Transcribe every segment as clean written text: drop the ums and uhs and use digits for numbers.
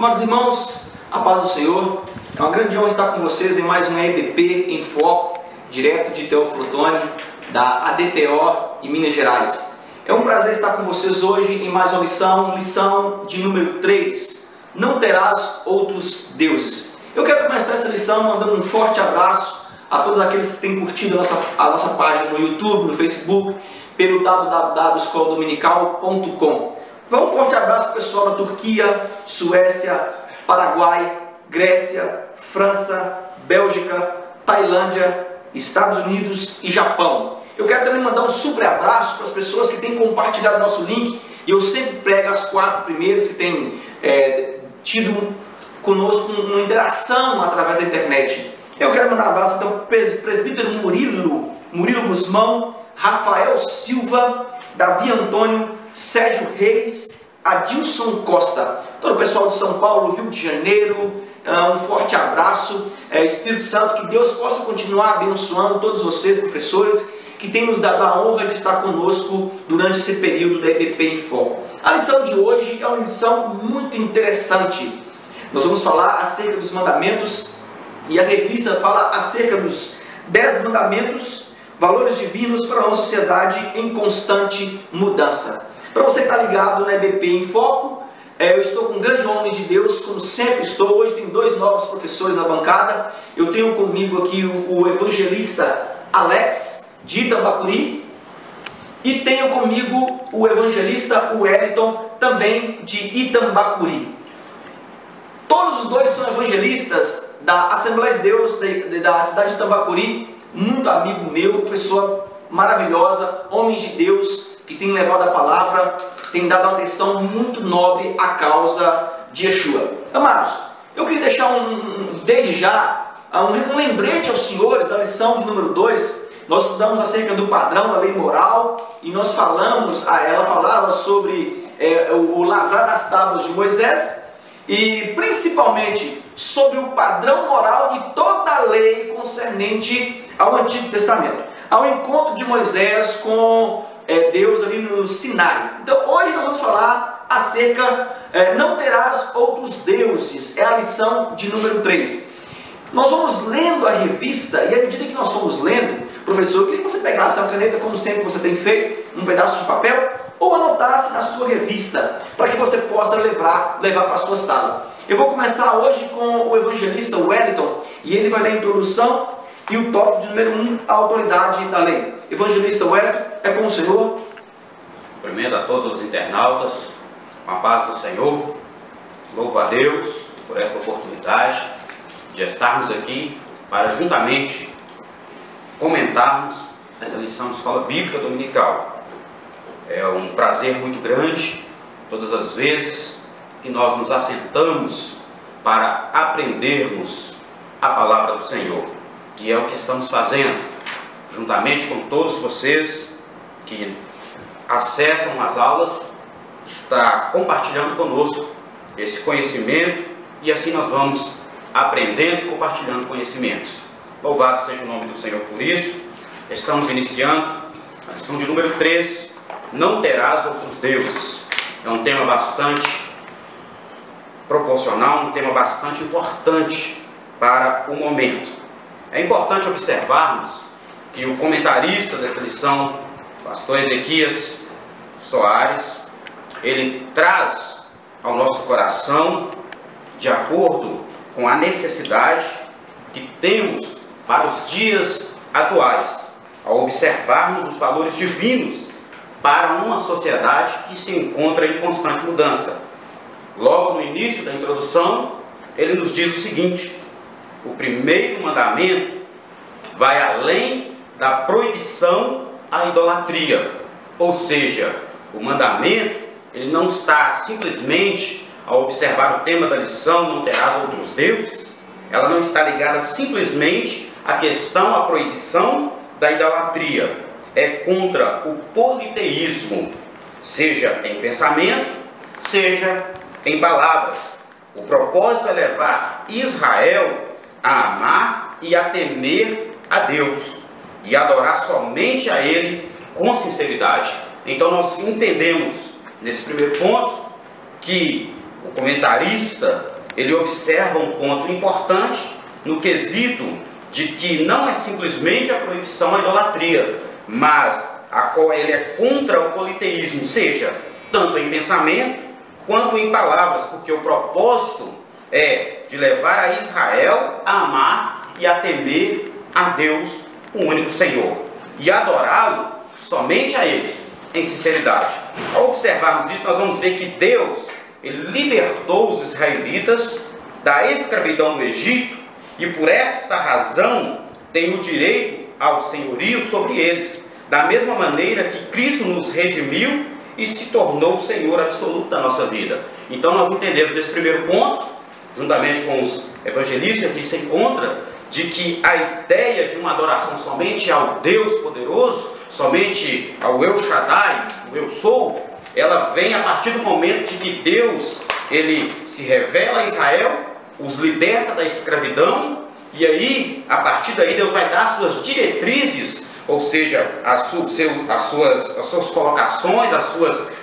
Amados irmãos, a paz do Senhor. É uma grande honra estar com vocês em mais um EBP em Foco, direto de Teófilo Otoni, da ADTO em Minas Gerais. É um prazer estar com vocês hoje em mais uma lição de número 3. Não terás outros deuses. Eu quero começar essa lição mandando um forte abraço a todos aqueles que têm curtido a nossa página no YouTube, no Facebook, pelo www.escoladominical.com. Um forte abraço para o pessoal da Turquia, Suécia, Paraguai, Grécia, França, Bélgica, Tailândia, Estados Unidos e Japão. Eu quero também mandar um super abraço para as pessoas que têm compartilhado nosso link, e eu sempre prego as 4 primeiras que têm tido conosco uma interação através da internet. Eu quero mandar um abraço então para o presbítero Murilo Guzmão, Rafael Silva, Davi Antônio, Sérgio Reis, Adilson Costa, todo o pessoal de São Paulo, Rio de Janeiro, um forte abraço. Espírito Santo, que Deus possa continuar abençoando todos vocês, professores, que têm nos dado a honra de estar conosco durante esse período da EBP em Foco. A lição de hoje é uma lição muito interessante. Nós vamos falar acerca dos mandamentos, e a revista fala acerca dos 10 mandamentos, valores divinos para uma sociedade em constante mudança. Para você que está ligado na EBP em Foco, eu estou com grandes homens de Deus, como sempre estou. Hoje tem 2 novos professores na bancada. Eu tenho comigo aqui o evangelista Alex, de Itambacuri, e tenho comigo o evangelista Wellington, também de Itambacuri. Todos os 2 são evangelistas da Assembleia de Deus da cidade de Itambacuri, muito amigo meu, pessoa maravilhosa, homens de Deus, que tem levado a palavra, tem dado uma atenção muito nobre à causa de Yeshua. Amados, eu queria deixar desde já um lembrete aos senhores da lição de número 2. Nós estudamos acerca do padrão da lei moral, e nós ela falava sobre o lavrar das tábuas de Moisés, e principalmente sobre o padrão moral e toda a lei concernente ao Antigo Testamento, ao encontro de Moisés com Deus ali no Sinai. Então hoje nós vamos falar acerca, não terás outros deuses, é a lição de número 3. Nós vamos lendo a revista, e à medida que nós fomos lendo, professor, eu queria que você pegasse a caneta, como sempre você tem feito, um pedaço de papel, ou anotasse na sua revista, para que você possa levar para a sua sala. Eu vou começar hoje com o evangelista Wellington, e ele vai ler a introdução e o tópico de número 1, a autoridade da lei. Evangelista Wellington, é com o Senhor. Primeiro a todos os internautas, com a paz do Senhor. Louvo a Deus por esta oportunidade de estarmos aqui para juntamente comentarmos essa lição de escola bíblica dominical. É um prazer muito grande todas as vezes que nós nos assentamos para aprendermos a palavra do Senhor. E é o que estamos fazendo, juntamente com todos vocês que acessam as aulas, está compartilhando conosco esse conhecimento, e assim nós vamos aprendendo e compartilhando conhecimentos. Louvado seja o nome do Senhor por isso. Estamos iniciando a lição de número 3, não terás outros deuses. É um tema bastante proporcional, um tema bastante importante para o momento. É importante observarmos que o comentarista dessa lição, o pastor Ezequias Soares, ele traz ao nosso coração, de acordo com a necessidade que temos para os dias atuais, ao observarmos os valores divinos para uma sociedade que se encontra em constante mudança. Logo no início da introdução, ele nos diz o seguinte: o primeiro mandamento vai além da proibição à idolatria. Ou seja, o mandamento ele não está simplesmente, ao observar o tema da lição, não terás outros deuses, ela não está ligada simplesmente à questão, à proibição da idolatria. É contra o politeísmo, seja em pensamento, seja em palavras. O propósito é levar Israel a amar e a temer a Deus, e adorar somente a Ele com sinceridade. Então nós entendemos nesse primeiro ponto que o comentarista ele observa um ponto importante no quesito de que não é simplesmente a proibição à idolatria, mas a qual ele é contra o politeísmo, seja tanto em pensamento quanto em palavras, porque o propósito é de levar a Israel a amar e a temer a Deus, o único Senhor, e adorá-lo somente a Ele, em sinceridade. Ao observarmos isso, nós vamos ver que Deus, ele libertou os israelitas da escravidão do Egito e por esta razão tem o direito ao senhorio sobre eles, da mesma maneira que Cristo nos redimiu e se tornou o Senhor absoluto da nossa vida. Então nós entendemos esse primeiro ponto, juntamente com os evangelistas que se encontra, de que a ideia de uma adoração somente ao Deus poderoso, somente ao El Shaddai, o Eu Sou, ela vem a partir do momento de que Deus, ele se revela a Israel, os liberta da escravidão, e aí, a partir daí, Deus vai dar as suas diretrizes, ou seja, as suas colocações,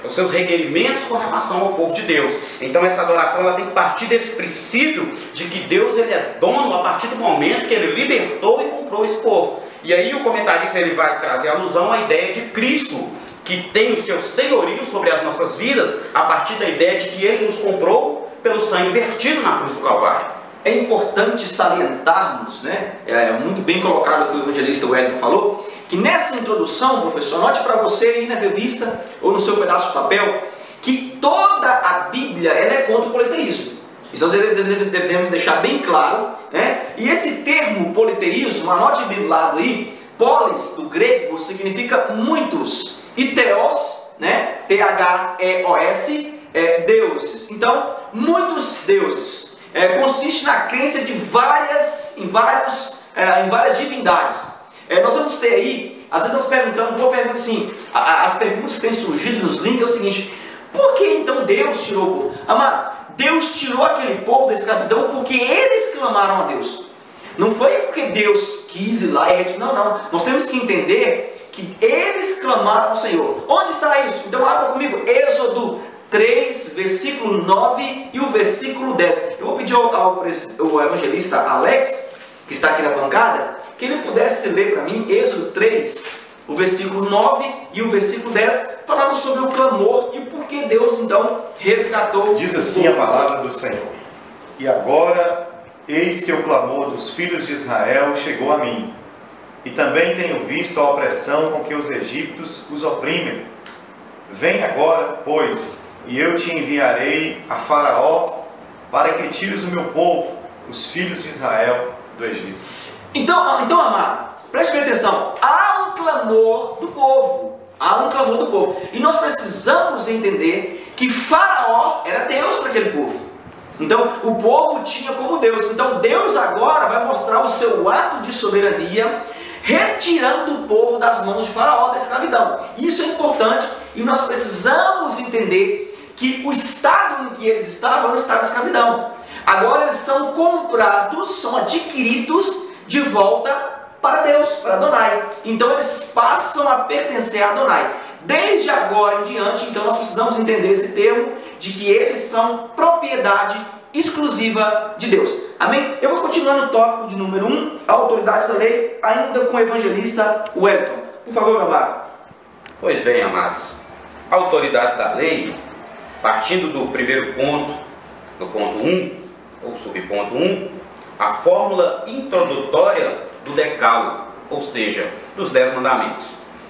os seus requerimentos com relação ao povo de Deus. Então essa adoração ela tem que partir desse princípio de que Deus ele é dono a partir do momento que ele libertou e comprou esse povo. E aí o comentarista ele vai trazer alusão à ideia de Cristo, que tem o seu senhorio sobre as nossas vidas, a partir da ideia de que ele nos comprou pelo sangue vertido na cruz do Calvário. É importante salientarmos, né? É muito bem colocado o que o evangelista Wellington falou, que nessa introdução, professor, note para você aí na revista ou no seu pedaço de papel, que toda a Bíblia ela é contra o politeísmo. Isso devemos deixar bem claro, né? E esse termo politeísmo, anote bem do lado aí, polis do grego significa muitos, e theos, né? T-H-E-O-S, deuses. Então, muitos deuses. Consiste na crença de várias divindades. Nós vamos ter aí, às vezes nós perguntamos, uma pergunta assim, as perguntas que têm surgido nos links é o seguinte: por que então Deus tirou o povo? Amado, Deus tirou aquele povo da escravidão porque eles clamaram a Deus. Não foi porque Deus quis ir lá e retirar. Não. Nós temos que entender que eles clamaram ao Senhor. Onde está isso? Então abra comigo, Êxodo 3, versículo 9 e o versículo 10. Eu vou pedir ao evangelista Alex, que está aqui na bancada, que ele pudesse ler para mim Êxodo 3, o versículo 9 e o versículo 10, falando sobre o clamor e por que Deus então resgatou. Diz assim a palavra do Senhor: e agora, eis que o clamor dos filhos de Israel chegou a mim, e também tenho visto a opressão com que os egípcios os oprimem. Vem agora, pois, e eu te enviarei a Faraó, para que tires o meu povo, os filhos de Israel, do Egito. Então amado, preste bem atenção. Há um clamor do povo. E nós precisamos entender que Faraó era Deus para aquele povo. Então, o povo tinha como Deus. Então, Deus agora vai mostrar o seu ato de soberania, retirando o povo das mãos de Faraó, da escravidão. Isso é importante e nós precisamos entender que o estado em que eles estavam era um estado de escravidão. Agora eles são comprados, são adquiridos de volta para Deus, para Adonai. Então eles passam a pertencer a Adonai. Desde agora em diante, então nós precisamos entender esse termo de que eles são propriedade exclusiva de Deus. Amém? Eu vou continuar no tópico de número 1, a autoridade da lei, ainda com o evangelista Wellington. Por favor, meu amado. Pois bem, amados, a autoridade da lei, partindo do primeiro ponto, do ponto 1, ou subponto 1, a fórmula introdutória do decálogo, ou seja, dos 10 mandamentos.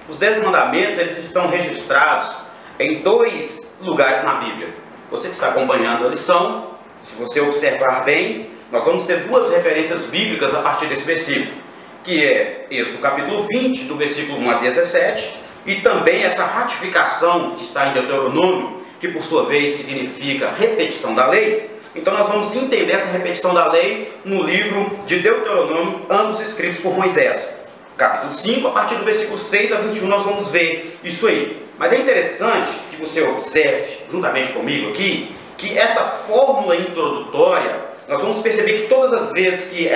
Os 10 mandamentos, eles estão registrados em 2 lugares na Bíblia. Você que está acompanhando a lição, se você observar bem, nós vamos ter 2 referências bíblicas a partir desse versículo, que é Êxodo capítulo 20, do versículo 1 a 17, e também essa ratificação que está em Deuteronômio, que por sua vez significa repetição da lei. Então nós vamos entender essa repetição da lei no livro de Deuteronômio, ambos escritos por Moisés. Capítulo 5, a partir do versículo 6 a 21, nós vamos ver isso aí. Mas é interessante que você observe, juntamente comigo aqui, que essa fórmula introdutória, nós vamos perceber que todas as vezes que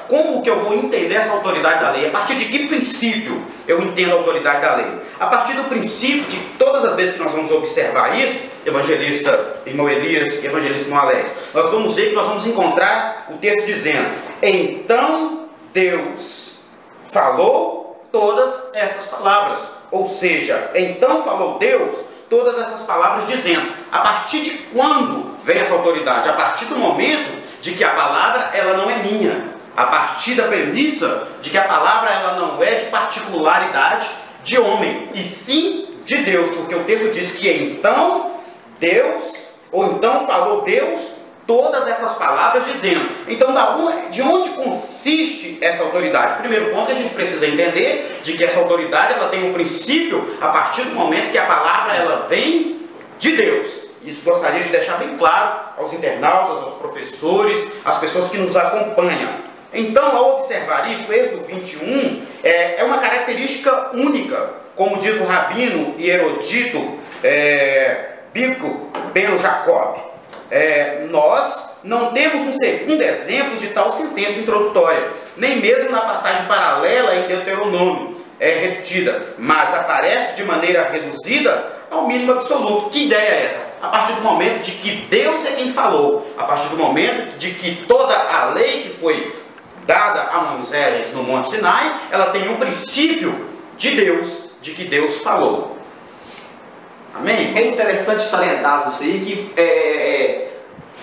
como que eu vou entender essa autoridade da lei? A partir de que princípio eu entendo a autoridade da lei? A partir do princípio de todas as vezes que nós vamos observar isso, evangelista irmão Elias e evangelista irmão Alex, nós vamos ver que nós vamos encontrar o texto dizendo: então Deus falou todas estas palavras. Ou seja, então falou Deus todas essas palavras dizendo. A partir de quando vem essa autoridade? A partir do momento de que a palavra ela não é minha. A partir da premissa de que a palavra ela não é de particularidade de homem, e sim de Deus. Porque o texto diz que então Deus, ou então falou Deus todas essas palavras dizendo. Então, de onde consiste essa autoridade? O primeiro ponto que a gente precisa entender de que essa autoridade ela tem um princípio a partir do momento que a palavra ela vem de Deus. Isso gostaria de deixar bem claro aos internautas, aos professores, às pessoas que nos acompanham. Então, ao observar isso, Êxodo 21 é uma característica única, como diz o rabino e erudito bíblico Ben Jacob. Nós não temos um segundo exemplo de tal sentença introdutória, nem mesmo na passagem paralela em Deuteronômio repetida, mas aparece de maneira reduzida ao mínimo absoluto. Que ideia é essa? A partir do momento de que Deus é quem falou, a partir do momento de que toda a lei que foi dada a Moisés no Monte Sinai, ela tem um princípio de Deus, de que Deus falou. Amém? É interessante salientar isso aí, que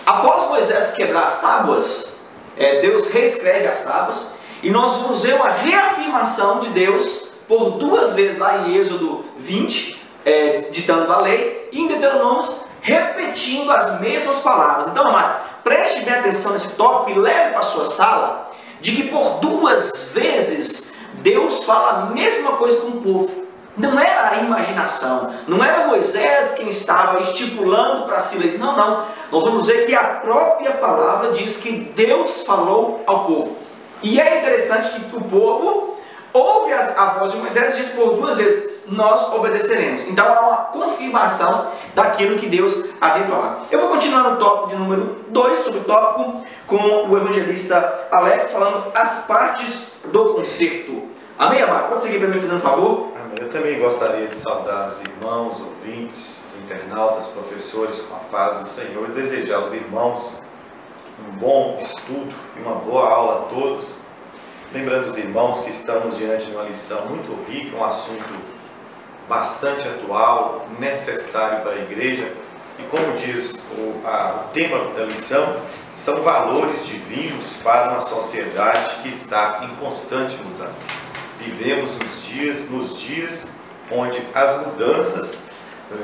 após Moisés quebrar as tábuas, Deus reescreve as tábuas, e nós vamos ver uma reafirmação de Deus por duas vezes lá em Êxodo 20, ditando a lei, e em Deuteronômio, repetindo as mesmas palavras. Então, amado, preste bem atenção nesse tópico e leve para a sua sala, de que por duas vezes Deus fala a mesma coisa com o povo. Não era a imaginação, não era Moisés quem estava estipulando para si leis. Não, não. Nós vamos ver que a própria palavra diz que Deus falou ao povo. E é interessante que o povo ouve a voz de Moisés e diz por duas vezes: nós obedeceremos. Então há uma confirmação daquilo que Deus havia falado. Eu vou continuar no tópico de número 2, subtópico, com o evangelista Alex, falando as partes do concerto. Amém, amado? Pode seguir para mim, fazendo um favor? Amém. Eu também gostaria de saudar os irmãos, ouvintes, os internautas, professores, com a paz do Senhor, e desejar aos irmãos um bom estudo e uma boa aula a todos. Lembrando os irmãos que estamos diante de uma lição muito rica, um assunto bastante atual, necessário para a igreja, e como diz o tema da lição, são valores divinos para uma sociedade que está em constante mudança. Vivemos nos dias onde as mudanças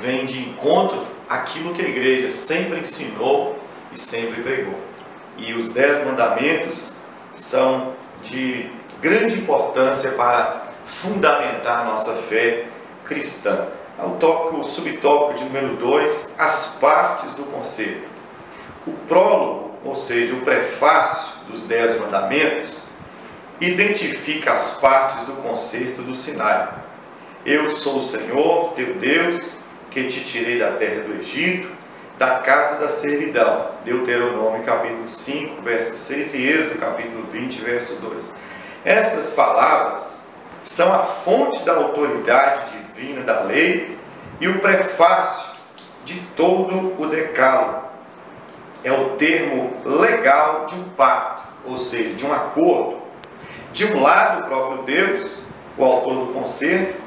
vêm de encontro àquilo que a igreja sempre ensinou e sempre pregou. E os 10 mandamentos são de grande importância para fundamentar a nossa fé cristã. O subtópico de número 2, as partes do concerto. O prólogo, ou seja, o prefácio dos 10 mandamentos, identifica as partes do concerto do Sinai. Eu sou o Senhor, teu Deus, que te tirei da terra do Egito, da casa da servidão. Deuteronômio capítulo 5, verso 6 e Êxodo capítulo 20, verso 2. Essas palavras são a fonte da autoridade divina da lei e o prefácio de todo o decálogo. É o termo legal de um pacto, ou seja, de um acordo. De um lado, o próprio Deus, o autor do concerto,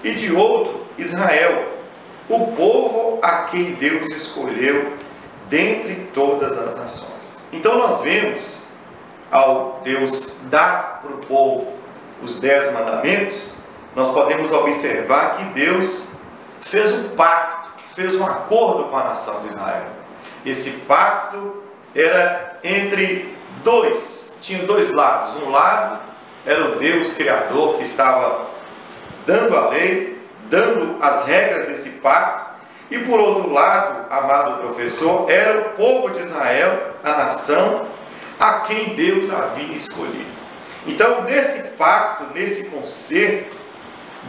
e de outro, Israel, o povo a quem Deus escolheu dentre todas as nações. Então nós vemos, ao Deus dar para o povo os 10 mandamentos, nós podemos observar que Deus fez um pacto, fez um acordo com a nação de Israel. Esse pacto era entre tinha dois lados. Um lado era o Deus Criador que estava dando a lei, dando as regras desse pacto, e por outro lado, amado professor, era o povo de Israel, a nação, a quem Deus havia escolhido. Então, nesse pacto, nesse concerto,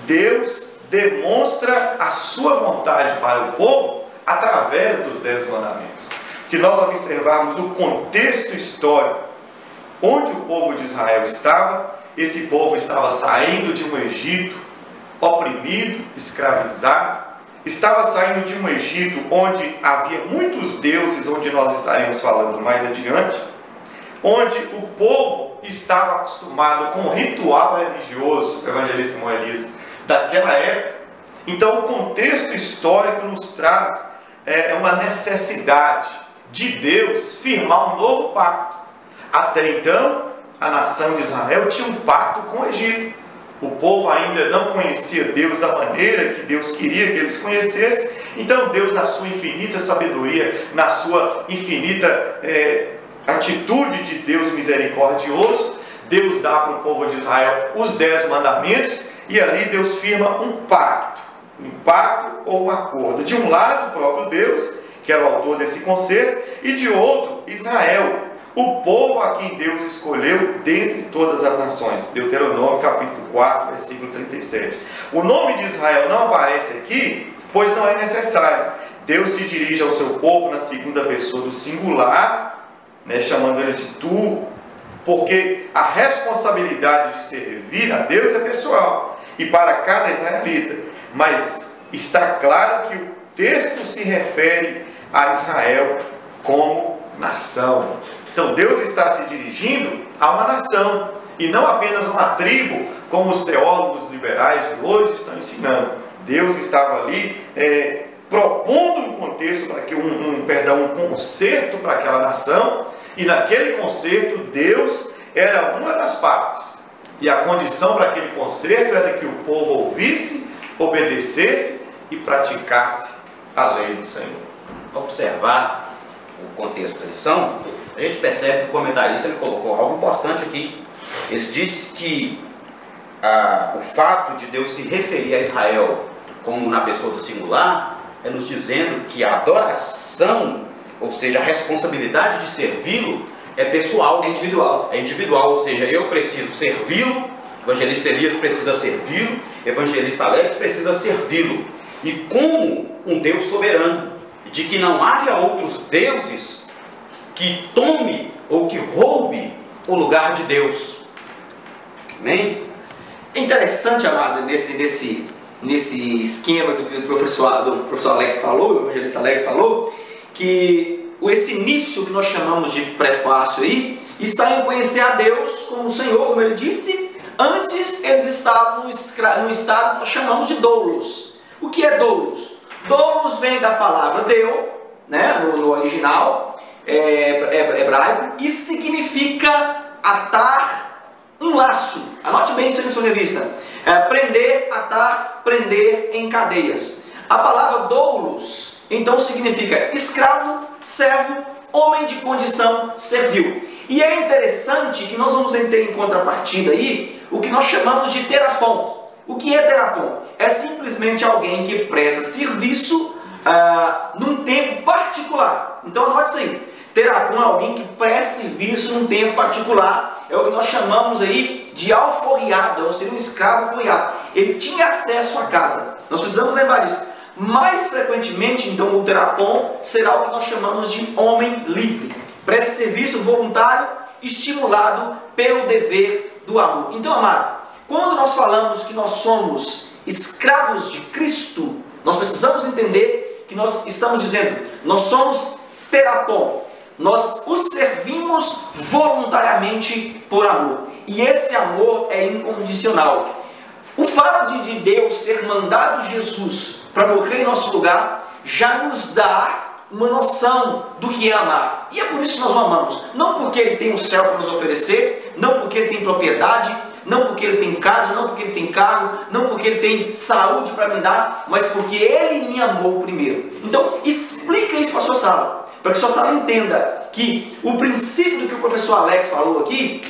Deus demonstra a sua vontade para o povo através dos 10 mandamentos. Se nós observarmos o contexto histórico onde o povo de Israel estava, esse povo estava saindo de um Egito oprimido, escravizado, estava saindo de um Egito onde havia muitos deuses, onde nós estaremos falando mais adiante, onde o povo estava acostumado com o ritual religioso, o evangelista Moisés, daquela época. Então o contexto histórico nos traz uma necessidade de Deus firmar um novo pacto. Até então, a nação de Israel tinha um pacto com o Egito. O povo ainda não conhecia Deus da maneira que Deus queria que eles conhecessem. Então Deus, na sua infinita sabedoria, na sua infinita atitude de Deus misericordioso, Deus dá para o povo de Israel os 10 mandamentos, e ali Deus firma um pacto ou um acordo. De um lado, o próprio Deus, que era o autor desse concerto, e de outro, Israel, o povo a quem Deus escolheu dentre todas as nações. Deuteronômio capítulo 4, versículo 37. O nome de Israel não aparece aqui, pois não é necessário. Deus se dirige ao seu povo na segunda pessoa do singular, chamando eles de tu, porque a responsabilidade de servir a Deus é pessoal e para cada israelita. Mas está claro que o texto se refere a Israel como nação. Então Deus está se dirigindo a uma nação e não apenas a uma tribo, como os teólogos liberais de hoje estão ensinando. Deus estava ali propondo um contexto para que um conserto para aquela nação, e naquele conserto Deus era uma das partes, e a condição para aquele conserto era que o povo ouvisse, obedecesse e praticasse a lei do Senhor. Observar o contexto da lição, a gente percebe que o comentarista ele colocou algo importante aqui. Ele disse que o fato de Deus se referir a Israel como na pessoa do singular é nos dizendo que a adoração, ou seja, a responsabilidade de servi-lo é pessoal, é individual, ou seja, eu preciso servi-lo, o evangelista Elias precisa servi-lo, o evangelista Alex precisa servi-lo, e como um Deus soberano, de que não haja outros deuses que tome ou que roube o lugar de Deus. Amém? É interessante, amado, nesse esquema do que o professor Alex falou, o evangelista Alex falou, que esse início que nós chamamos de prefácio aí, está em conhecer a Deus como o Senhor, como ele disse. Antes eles estavam no estado que nós chamamos de doulos. O que é doulos? Doulos vem da palavra deu, no original hebraico, e significa atar um laço. Anote bem isso aí na sua revista. Prender, atar, prender em cadeias. A palavra doulos, então, significa escravo, servo, homem de condição servil. E é interessante que nós vamos ter em contrapartida aí o que nós chamamos de terapon. O que é terapon? É simplesmente alguém que presta serviço num tempo particular. Então anote isso aí. Terapon é alguém que presta serviço num tempo particular. É o que nós chamamos aí de alforriado, ou seja, um escravo alforriado. Ele tinha acesso à casa. Nós precisamos lembrar disso. Mais frequentemente, então, o terapon será o que nós chamamos de homem livre. Presta serviço voluntário, estimulado pelo dever do amor. Então, amado, quando nós falamos que nós somos escravos de Cristo, nós precisamos entender que nós estamos dizendo, nós somos terapon. Nós o servimos voluntariamente por amor. E esse amor é incondicional. O fato de Deus ter mandado Jesus para morrer em nosso lugar já nos dá uma noção do que é amar. E é por isso que nós o amamos. Não porque Ele tem o céu para nos oferecer, não porque Ele tem propriedade, não porque Ele tem casa, não porque Ele tem carro, não porque Ele tem saúde para me dar, mas porque Ele me amou primeiro. Então explica isso para a sua sala, para que a sua sala entenda que o princípio do que o professor Alex falou aqui,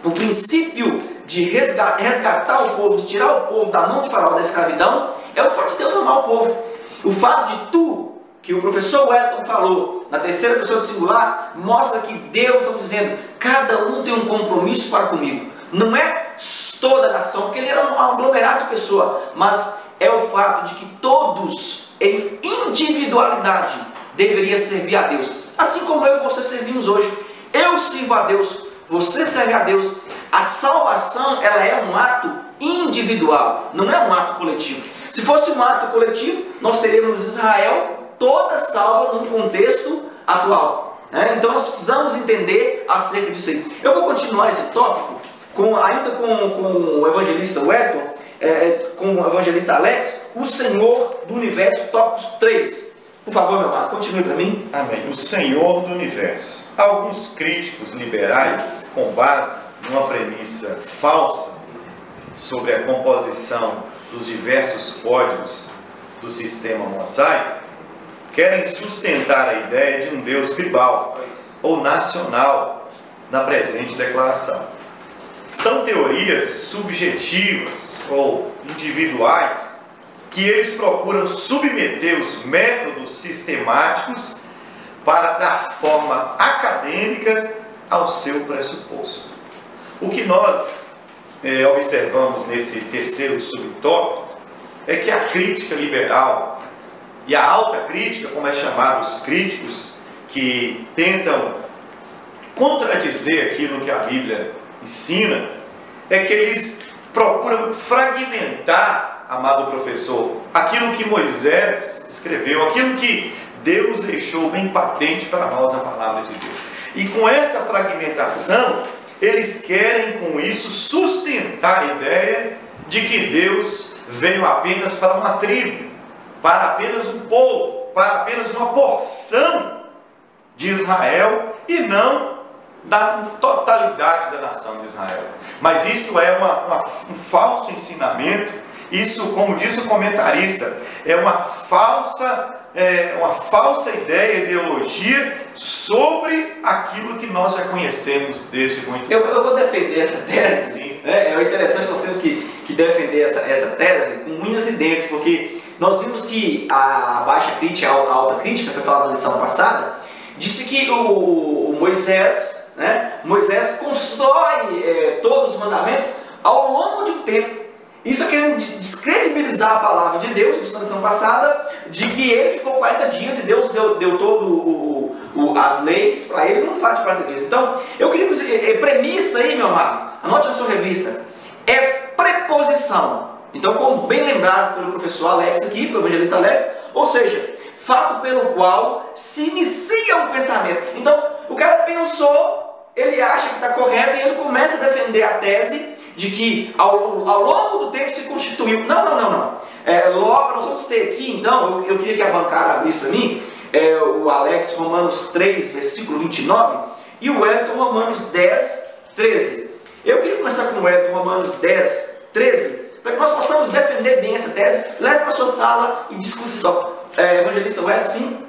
o princípio de resgatar o povo, de tirar o povo da mão de Faraó, da escravidão, é o fato de Deus amar o povo. O fato de tu, que o professor Wellington falou, na terceira pessoa do singular, mostra que Deus está dizendo, cada um tem um compromisso para comigo. Não é toda a nação, porque ele era um aglomerado de pessoas, mas é o fato de que todos, em individualidade, deveria servir a Deus. Assim como eu e você servimos hoje. Eu sirvo a Deus, você serve a Deus. A salvação, ela é um ato individual, não é um ato coletivo. Se fosse um ato coletivo, nós teríamos Israel toda salva num contexto atual. Então nós precisamos entender acerca disso aí. Eu vou continuar esse tópico ainda com o evangelista Wellington, com o evangelista Alex, o Senhor do Universo, tópicos 3. Por favor, meu amado, continue para mim. Amém. O Senhor do Universo. Alguns críticos liberais, com base numa premissa falsa sobre a composição dos diversos códigos do sistema mosaico, querem sustentar a ideia de um Deus tribal ou nacional na presente declaração. São teorias subjetivas ou individuais que eles procuram submeter os métodos sistemáticos para dar forma acadêmica ao seu pressuposto. O que nós observamos nesse terceiro subtópico é que a crítica liberal e a alta crítica, como é chamado os críticos que tentam contradizer aquilo que a Bíblia ensina, é que eles procuram fragmentar, amado professor, aquilo que Moisés escreveu, aquilo que Deus deixou bem patente para nós na palavra de Deus. E com essa fragmentação, eles querem com isso sustentar a ideia de que Deus veio apenas para uma tribo, para apenas um povo, para apenas uma porção de Israel e não da totalidade da nação de Israel. Mas isto é um falso ensinamento. Isso, como disse o comentarista, é uma falsa ideia, ideologia sobre aquilo que nós já conhecemos desde muito tempo. Eu vou defender essa tese. É interessante nós temos que defender essa tese com unhas e dentes, porque nós vimos que a baixa crítica, a alta crítica, foi falado na lição passada, disse que o Moisés, Moisés constrói todos os mandamentos ao longo de um tempo. Isso é querendo descredibilizar a palavra de Deus, na lição passada, de que ele ficou 40 dias e Deus deu todo as leis para ele num fato de 40 dias. Então, eu queria dizer, premissa aí, meu amado, anote na sua revista, é preposição. Então, como bem lembrado pelo professor Alex aqui, pelo evangelista Alex, ou seja, fato pelo qual se inicia o pensamento. Então, o cara pensou, ele acha que está correto e ele começa a defender a tese de que ao longo do tempo se constituiu. Não. Logo, nós vamos ter aqui, então, eu queria que a bancada abrisse para mim, o Alex, Romanos 3, versículo 29, e o Wellington, Romanos 10, 13. Eu queria começar com o Wellington, Romanos 10, 13, para que nós possamos defender bem essa tese. Leve para a sua sala e discute isso. Evangelista Wellington, sim?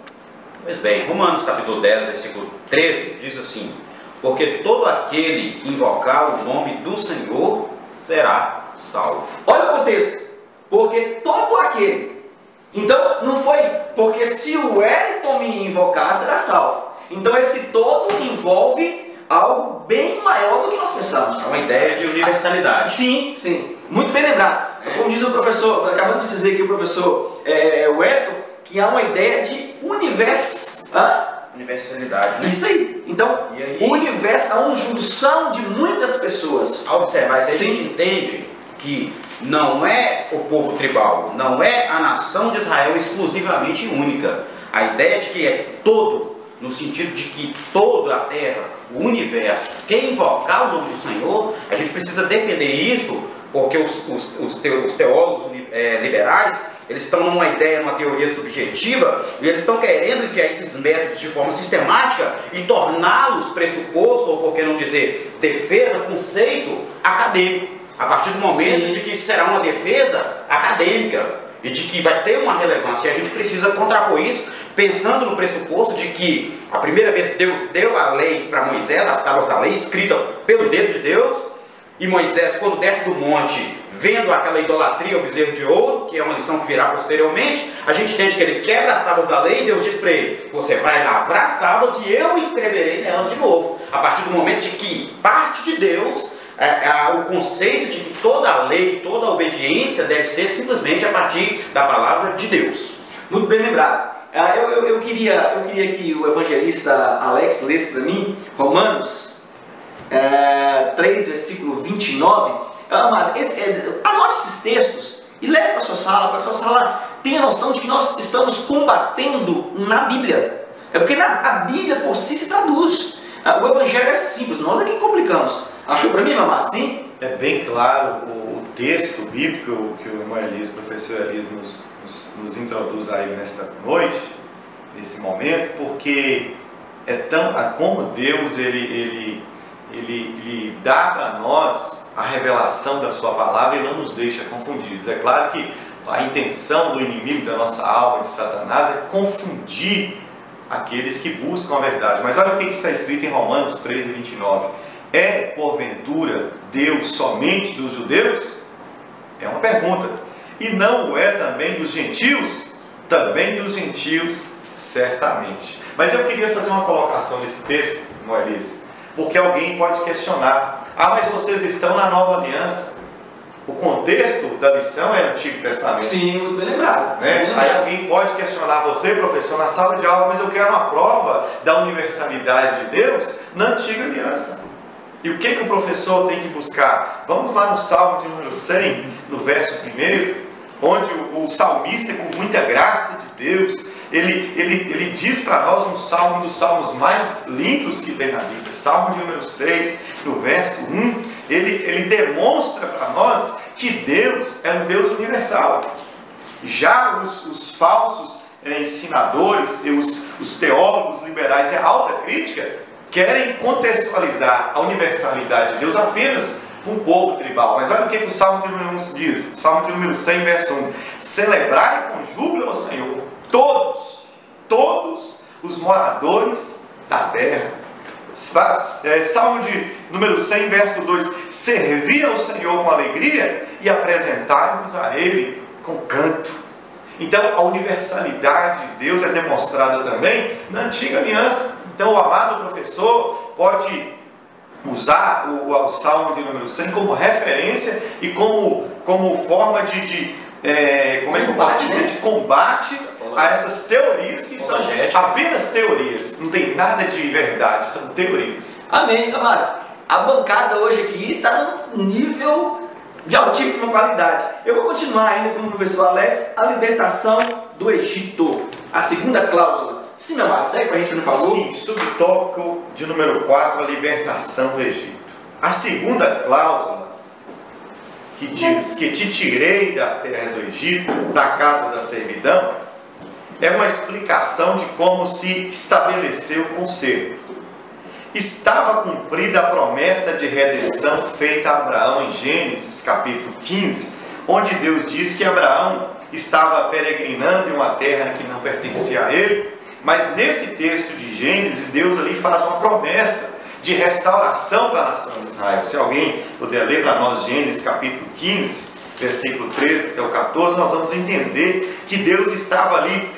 Pois bem, Romanos capítulo 10, versículo 13, diz assim: porque todo aquele que invocar o nome do Senhor será salvo. Olha o contexto. Porque todo aquele. Então, não foi porque se o Wellington me invocar, será salvo. Então, esse todo envolve algo bem maior do que nós pensamos. É uma ideia de universalidade. Sim. Muito bem lembrado. Como diz o professor, acabando de dizer aqui o professor Wellington, que há uma ideia de universalidade, né? Isso aí. Então, o universo é uma junção de muitas pessoas. Ao observar isso, a gente entende que não é o povo tribal, não é a nação de Israel exclusivamente única. A ideia de que é todo, no sentido de que toda a terra, o universo, quem invocar o nome do Senhor, a gente precisa defender isso, porque os teólogos liberais, eles estão numa ideia, numa teoria subjetiva, e eles estão querendo enfiar esses métodos de forma sistemática e torná-los pressuposto, ou por que não dizer, defesa, conceito acadêmico. A partir do momento de que será uma defesa acadêmica e de que vai ter uma relevância. E a gente precisa contrapor isso, pensando no pressuposto de que a primeira vez Deus deu a lei para Moisés, as tábuas da lei, escrita pelo dedo de Deus, e Moisés, quando desce do monte, vendo aquela idolatria ao bezerro de ouro, que é uma lição que virá posteriormente, a gente entende que ele quebra as tábuas da lei e Deus diz para ele: você vai lavrar as tábuas e eu escreverei nelas de novo. A partir do momento de que parte de Deus, o conceito de que toda a lei, toda a obediência deve ser simplesmente a partir da palavra de Deus. Muito bem lembrado. eu queria que o evangelista Alex lesse para mim Romanos 3, versículo 29. Amado, anote esses textos e leve para a sua sala, para que a sua sala tenha noção de que nós estamos combatendo na Bíblia. É porque a Bíblia por si se traduz. O evangelho é simples, nós aqui complicamos. Achou para mim, meu amado? Sim? É bem claro o texto bíblico que o irmão Elias, o professor Elias nos introduz aí nesta noite, nesse momento, porque como Deus ele dá para nós a revelação da sua palavra e não nos deixa confundidos. É claro que a intenção do inimigo da nossa alma, de Satanás, é confundir aqueles que buscam a verdade. Mas olha o que está escrito em Romanos 3, 29. É porventura Deus somente dos judeus? É uma pergunta. E não o é também dos gentios? Também dos gentios, certamente. Mas eu queria fazer uma colocação nesse texto, Moisés, porque alguém pode questionar: mas vocês estão na nova aliança. O contexto da lição é Antigo Testamento. Sim, muito bem lembrado. Né? Aí alguém pode questionar você, professor, na sala de aula: mas eu quero uma prova da universalidade de Deus na Antiga Aliança. E o que o professor tem que buscar? Vamos lá no Salmo de número 100, no verso 1, onde o salmista, com muita graça de Deus, ele diz para nós um dos salmos mais lindos que tem na Bíblia. Salmo de número 6, no verso 1, ele demonstra para nós que Deus é um Deus universal. Já os falsos ensinadores, os teólogos liberais e a alta crítica querem contextualizar a universalidade de Deus apenas para um povo tribal. Mas olha o que o Salmo de número 1 diz. Salmo de número 100, verso 1. Celebrai com júbilo ao Senhor todos os moradores da terra. Salmo de número 100, verso 2. Servi ao Senhor com alegria e apresentai-vos a Ele com canto. Então, a universalidade de Deus é demonstrada também na Antiga Aliança. Então, o amado professor pode usar o Salmo de número 100 como referência e como forma de combate a essas teorias que são apenas teorias. Não tem nada de verdade, são teorias. Amém, amado. A bancada hoje aqui está num nível de altíssima qualidade. Eu vou continuar ainda com o professor Alex, a libertação do Egito. A segunda cláusula. Sim, meu amado, segue para a gente, por favor. Sim, subtópico de número 4, a libertação do Egito. A segunda cláusula, que diz que te tirei da terra do Egito, da casa da servidão, é uma explicação de como se estabeleceu o conserto. Estava cumprida a promessa de redenção feita a Abraão em Gênesis capítulo 15, onde Deus diz que Abraão estava peregrinando em uma terra que não pertencia a ele. Mas nesse texto de Gênesis, Deus ali faz uma promessa de restauração para a nação de Israel. Se alguém puder ler para nós Gênesis capítulo 15, versículo 13 até o 14, nós vamos entender que Deus estava ali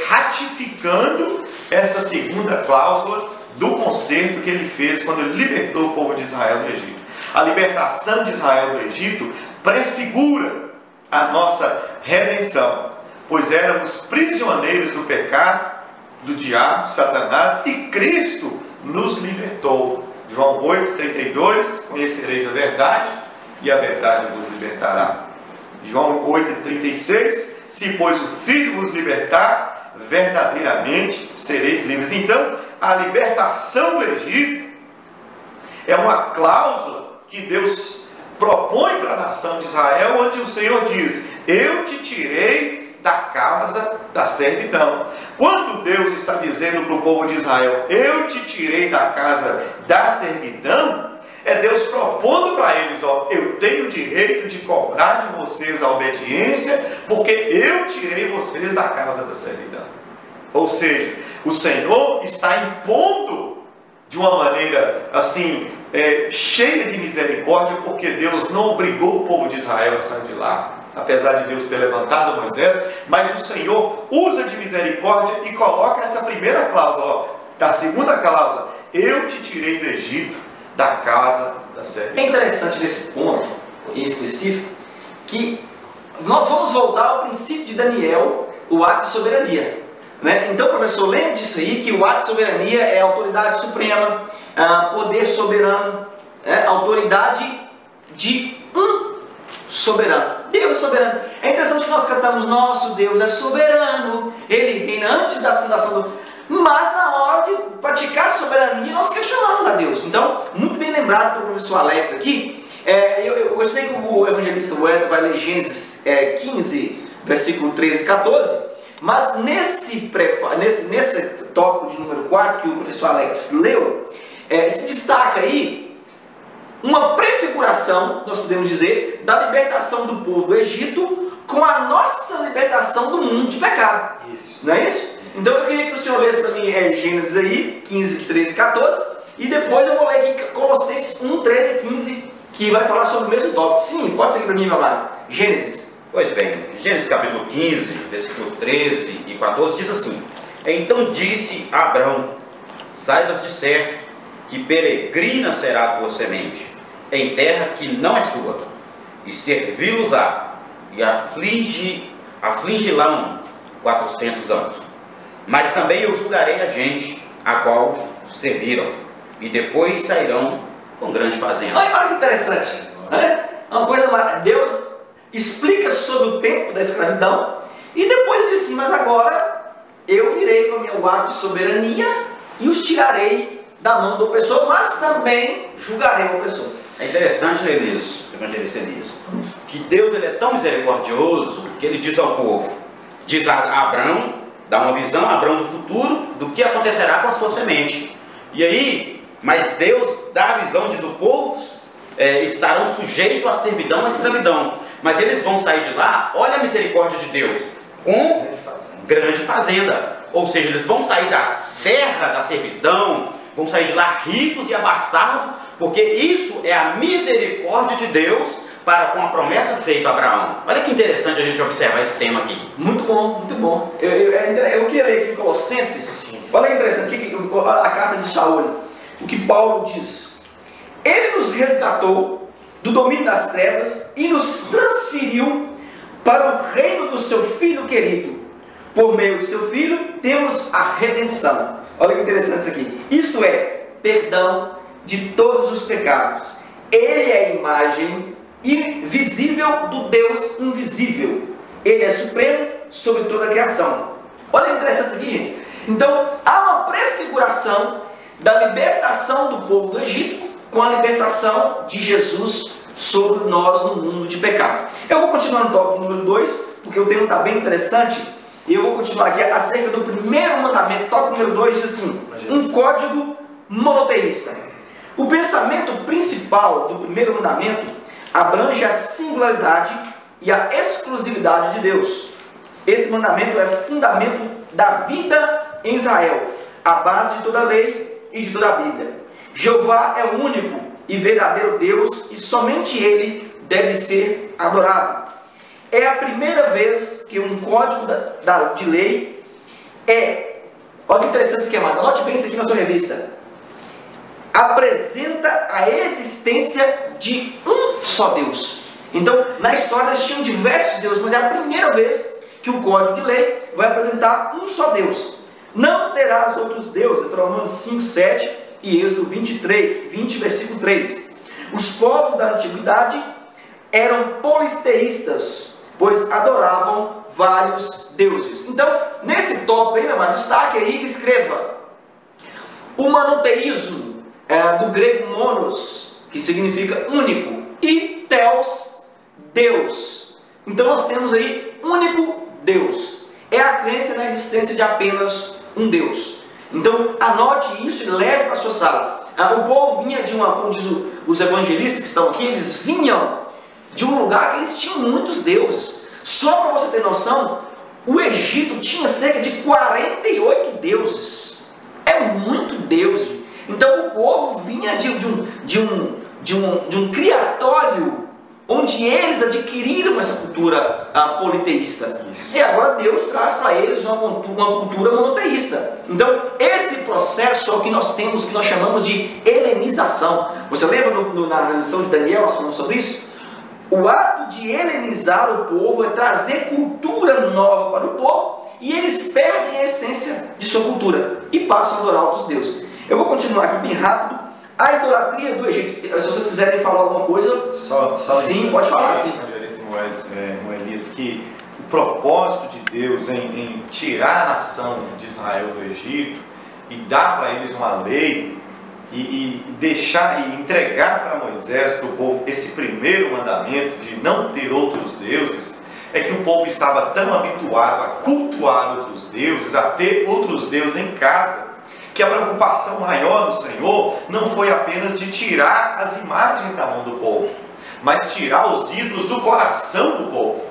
ratificando essa segunda cláusula do concerto que ele fez quando ele libertou o povo de Israel do Egito. A libertação de Israel do Egito prefigura a nossa redenção, pois éramos prisioneiros do pecado, do diabo, Satanás, e Cristo nos libertou. João 8,32, conhecereis a verdade, e a verdade vos libertará. João 8,36, se pois o Filho vos libertar, verdadeiramente sereis livres. Então, a libertação do Egito é uma cláusula que Deus propõe para a nação de Israel, onde o Senhor diz: eu te tirei da casa da servidão. Quando Deus está dizendo para o povo de Israel: eu te tirei da casa da servidão, é Deus propondo para eles: eu tenho o direito de cobrar de vocês a obediência, porque eu tirei vocês da casa da servidão. Ou seja, o Senhor está impondo de uma maneira assim, cheia de misericórdia, porque Deus não obrigou o povo de Israel a sair de lá, apesar de Deus ter levantado Moisés, mas o Senhor usa de misericórdia e coloca essa primeira cláusula, da segunda cláusula: eu te tirei do Egito, da casa da servidão. É interessante nesse ponto em específico que nós vamos voltar ao princípio de Daniel, o ato de soberania. né? Então, professor, lembre disso aí, que o ato de soberania é autoridade suprema, poder soberano, autoridade de um soberano. Deus é soberano. É interessante que nós cantamos, nosso Deus é soberano, Ele reina antes da fundação do... Mas na hora de praticar a soberania, nós questionamos a Deus. Então, muito bem lembrado pelo professor Alex aqui, eu gostei que o evangelista Wellington vai ler Gênesis 15, versículo 13 e 14, mas nesse tópico de número 4 que o professor Alex leu, se destaca aí uma prefiguração, nós podemos dizer, da libertação do povo do Egito com a nossa libertação do mundo de pecado. Isso. Não é isso? Então eu queria que o senhor lesse para mim Gênesis aí, 15, 13 e 14, e depois eu vou ler aqui Colossenses 1, 13 e 15, que vai falar sobre o mesmo tópico. Sim, pode seguir para mim, meu amado. Gênesis. Pois bem, Gênesis capítulo 15, versículo 13 e 14 diz assim: Então disse Abrão, saibas de certo que peregrina será a tua semente em terra que não é sua, e servi-los-á, e afligi-lão 400 anos. Mas também eu julgarei a gente a qual serviram, e depois sairão com grande fazenda. Olha que interessante, né? Uma coisa, Deus explica sobre o tempo da escravidão, e depois ele diz assim, mas agora eu virei com o meu ato de soberania e os tirarei da mão do opressor, mas também julgarei o opressor. É interessante, Elias, evangelista Elias, que Deus ele é tão misericordioso que ele diz ao povo, diz a Abrão, dá uma visão a Abrão do futuro, do que acontecerá com a sua semente. E aí, mas Deus dá a visão, diz o povo, estarão sujeitos à servidão, à escravidão. Mas eles vão sair de lá, olha a misericórdia de Deus, com grande fazenda. Ou seja, eles vão sair da terra da servidão, vão sair de lá ricos e abastados, porque isso é a misericórdia de Deus para com a promessa feita a Abraão. Olha que interessante a gente observar esse tema aqui. Muito bom, muito bom. Eu queria ler aqui em Colossenses. Olha que interessante, a carta de Saul, o que Paulo diz. Ele nos resgatou do domínio das trevas e nos transferiu para o reino do seu Filho querido. Por meio do seu Filho temos a redenção. Olha que interessante isso aqui. Isto é, perdão de todos os pecados. Ele é a imagem invisível do Deus invisível. Ele é supremo sobre toda a criação. Olha que interessante isso aqui, gente. Então, há uma prefiguração da libertação do povo do Egito com a libertação de Jesus sobre nós no mundo de pecado. Eu vou continuar no tópico número 2, porque o tema está bem interessante. E eu vou continuar aqui acerca do primeiro mandamento. Tópico número 2 diz assim: um código monoteísta. O pensamento principal do primeiro mandamento abrange a singularidade e a exclusividade de Deus. Esse mandamento é fundamento da vida em Israel, a base de toda a lei e de toda a Bíblia. Jeová é o único e verdadeiro Deus e somente Ele deve ser adorado. É a primeira vez que um código de lei olha que interessante isso aqui, amado. Anote bem isso aqui na sua revista. Apresenta a existência de um só Deus. Então, na história nós tínhamos diversos deuses, mas é a primeira vez que o código de lei vai apresentar um só Deus. Não terás outros deuses, Deuteronômio 5, 7 e Êxodo 20, versículo 3. Os povos da antiguidade eram politeístas, pois adoravam vários deuses. Então, nesse tópico aí, meu irmão, destaque aí e escreva: o monoteísmo do grego monos, que significa único, e theos, Deus. Então nós temos aí único Deus. É a crença na existência de apenas um Deus. Então anote isso e leve para a sua sala. O povo vinha de uma, como diz os evangelistas que estão aqui, eles vinham de um lugar que eles tinham muitos deuses. Só para você ter noção, o Egito tinha cerca de 48 deuses. É muito Deus. Então o povo vinha de um criatório onde eles adquiriram essa cultura politeísta. E agora Deus traz para eles uma cultura monoteísta. Então esse processo é o que nós temos, que nós chamamos de helenização. Você lembra na lição de Daniel, nós falamos sobre isso? O ato de helenizar o povo é trazer cultura nova para o povo e eles perdem a essência de sua cultura e passam a adorar outros deuses. Eu vou continuar aqui bem rápido. A idolatria do Egito. Se vocês quiserem falar alguma coisa, sim, pode falar. Sim. Moelias, que o propósito de Deus em tirar a nação de Israel do Egito e dar para eles uma lei e deixar e entregar para Moisés, para o povo, esse primeiro mandamento de não ter outros deuses, é que o povo estava tão habituado a cultuar outros deuses, a ter outros deuses em casa, que a preocupação maior do Senhor não foi apenas de tirar as imagens da mão do povo, mas tirar os ídolos do coração do povo.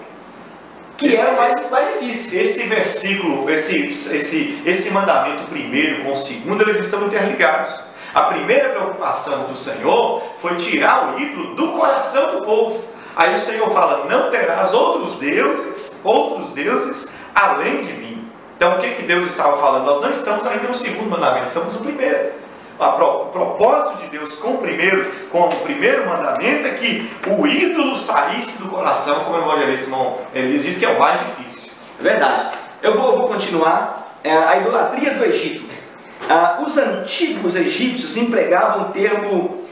Que é o mais difícil. Esse versículo, esse mandamento primeiro com o segundo, eles estão interligados. A primeira preocupação do Senhor foi tirar o ídolo do coração do povo. Aí o Senhor fala, não terás outros deuses além de mim. Então o que Deus estava falando? Nós não estamos ainda no segundo mandamento, estamos no primeiro. O propósito de Deus com o primeiro mandamento é que o ídolo saísse do coração, como o evangelista irmão Elias diz, que é o mais difícil. É verdade. Eu vou continuar. A idolatria do Egito. Os antigos egípcios empregavam o termo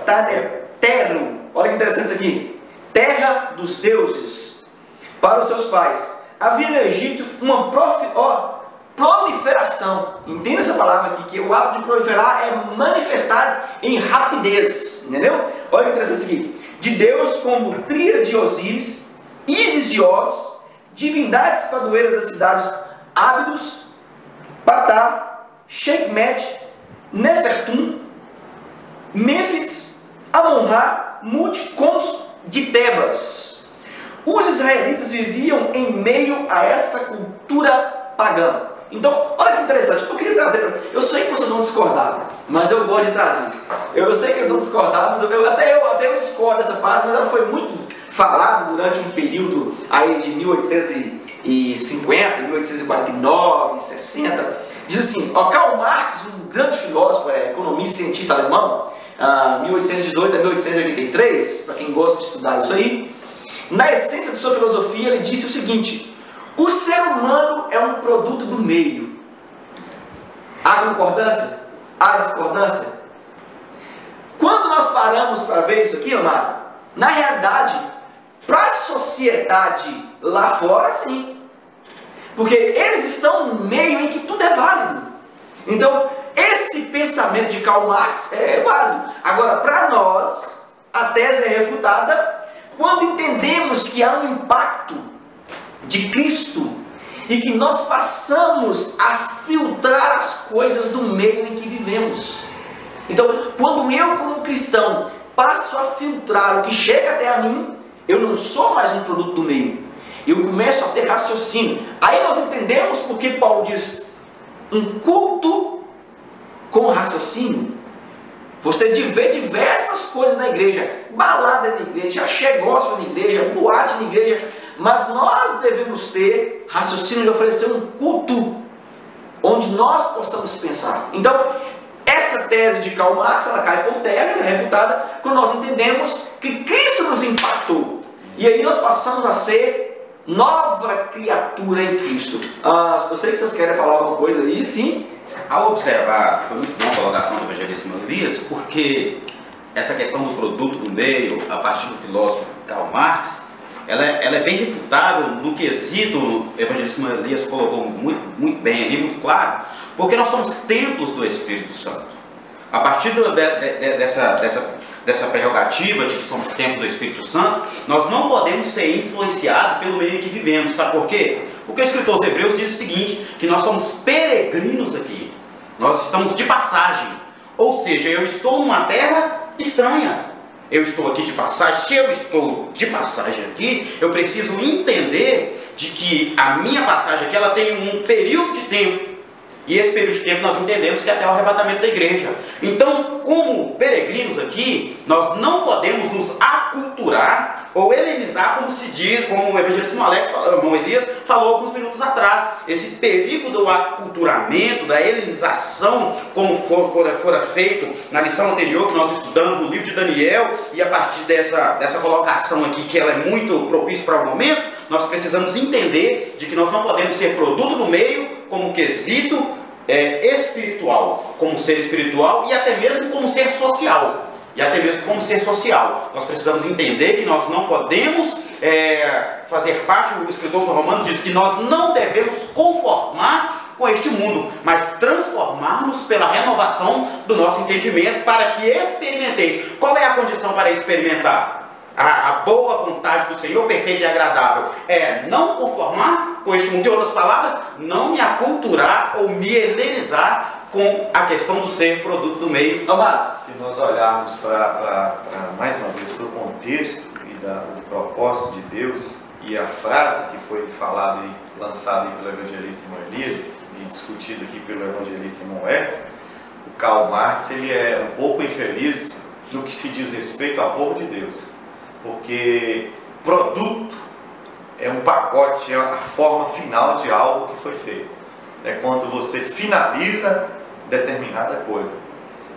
Tanetero. Olha que interessante isso aqui. Terra dos deuses. Para os seus pais. Havia no Egito uma proliferação. Entenda essa palavra aqui, que o hábito de proliferar é manifestado em rapidez. Entendeu? Olha que interessante isso aqui. De Deus como Tríade de Osíris, Ísis de Horus, divindades padroeiras das cidades Ábidos, Patá, Shekhmet, Nefertum, Mênfis, Amon-Ra, Mut-Cons de Tebas. Os israelitas viviam em meio a essa cultura pagã. Então, olha que interessante, eu queria trazer, eu sei que vocês vão discordar, mas eu gosto de trazer. Eu sei que eles vão discordar, mas até eu discordo dessa fase, mas ela foi muito falada durante um período aí de 1850, 1849, 60. Diz assim, Karl Marx, um grande filósofo, economista e cientista alemão, 1818 a 1883, para quem gosta de estudar isso aí, na essência de sua filosofia ele disse o seguinte: o ser humano é um produto do meio. Há concordância? Há discordância? Quando nós paramos para ver isso aqui, amado, na realidade, para a sociedade lá fora, sim. Porque eles estão no meio em que tudo é válido. Então, esse pensamento de Karl Marx é válido. Agora, para nós, a tese é refutada quando entendemos que há um impacto de Cristo e que nós passamos a filtrar as coisas do meio em que vivemos. Então, quando eu como cristão passo a filtrar o que chega até a mim, eu não sou mais um produto do meio, eu começo a ter raciocínio. Aí nós entendemos porque Paulo diz, um culto com raciocínio. Você vê diversas coisas na igreja, balada na igreja, axé gospel na igreja, boate na igreja, mas nós devemos ter raciocínio de oferecer um culto onde nós possamos pensar. Então, essa tese de Karl Marx, ela cai por terra, ela é refutada quando nós entendemos que Cristo nos impactou. E aí nós passamos a ser nova criatura em Cristo. Eu sei que vocês querem falar alguma coisa aí, sim? Ao observar, foi muito bom a colocação do evangelista Elias, porque essa questão do produto do meio, a partir do filósofo Karl Marx, ela é bem refutável no quesito, o evangelista Elias colocou muito bem ali, muito claro, porque nós somos templos do Espírito Santo. A partir dessa prerrogativa de que somos templos do Espírito Santo, nós não podemos ser influenciados pelo meio em que vivemos. Sabe por quê? Porque o escritor aos Hebreus diz o seguinte, que nós somos peregrinos aqui. Nós estamos de passagem. Ou seja, eu estou numa terra estranha. Eu estou aqui de passagem. Se eu estou de passagem aqui, eu preciso entender de que a minha passagem aqui ela tem um período de tempo. E esse período de tempo nós entendemos que é até o arrebatamento da igreja. Então, como peregrinos aqui, nós não podemos nos aculturar ou helenizar, como se diz, como o evangelista Elias falou alguns minutos atrás. Esse perigo do aculturamento, da helenização, como fora feito na lição anterior que nós estudamos no livro de Daniel, e a partir dessa colocação aqui, que ela é muito propícia para o momento, nós precisamos entender de que nós não podemos ser produto do meio como quesito espiritual, como ser espiritual e até mesmo como ser social. Nós precisamos entender que nós não podemos fazer parte, o escritor aos Romanos diz que nós não devemos conformar com este mundo, mas transformar-nos pela renovação do nosso entendimento, para que experimenteis. Qual é a condição para experimentar? A boa vontade do Senhor, perfeita e agradável, é não conformar com este mundo. Em outras palavras, não me aculturar ou me helenizar com a questão do ser produto do meio. Se nós olharmos mais uma vez para o contexto e do propósito de Deus, e a frase que foi falada e lançada pelo evangelista irmão Elias e discutida aqui pelo evangelista irmão Hélio, o Karl Marx ele é um pouco infeliz no que se diz respeito ao povo de Deus, porque produto é um pacote, é a forma final de algo que foi feito. É quando você finaliza determinada coisa.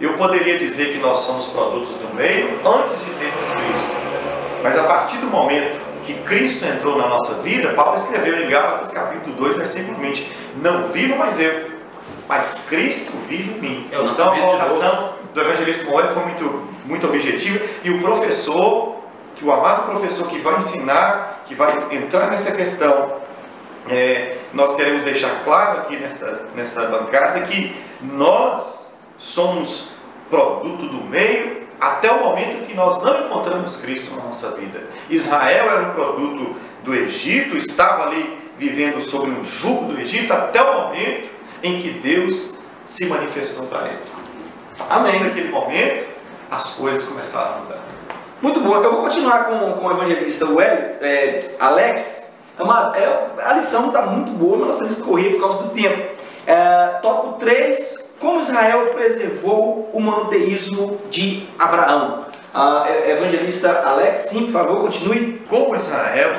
Eu poderia dizer que nós somos produtos do meio antes de termos Cristo, mas a partir do momento que Cristo entrou na nossa vida, Paulo escreveu em Gálatas capítulo 2, versículo 20: não vivo mais eu, mas Cristo vive em mim. Então a colocação do evangelista Moura foi muito objetiva, e o professor, que o amado professor que vai ensinar, que vai entrar nessa questão, nós queremos deixar claro aqui nessa bancada que nós somos produto do meio até o momento que nós não encontramos Cristo na nossa vida. Israel era um produto do Egito, estava ali vivendo sobre um jugo do Egito até o momento em que Deus se manifestou para eles. A partir daquele momento, as coisas começaram a mudar. Muito bom. Eu vou continuar com o evangelista Alex. Amado, a lição está muito boa, mas nós temos que correr por causa do tempo. Tópico 3. Como Israel preservou o monoteísmo de Abraão. Evangelista Alex, sim, por favor, continue. Como Israel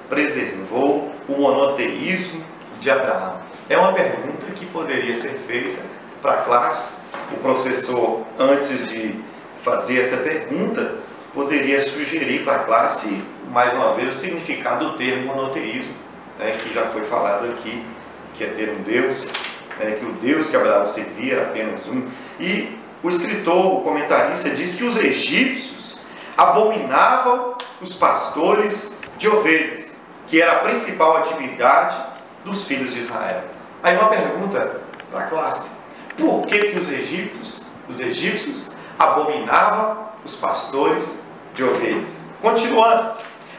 preservou o monoteísmo de Abraão? É uma pergunta que poderia ser feita para a classe. O professor, antes de fazer essa pergunta, poderia sugerir para a classe, mais uma vez, o significado do termo monoteísmo, que já foi falado aqui, que é ter um Deus, que o Deus que Abraão servia era apenas um. E o escritor, o comentarista, diz que os egípcios abominavam os pastores de ovelhas, que era a principal atividade dos filhos de Israel. Aí uma pergunta para a classe: por que os egípcios abominavam os pastores de ovelhas? Continuando: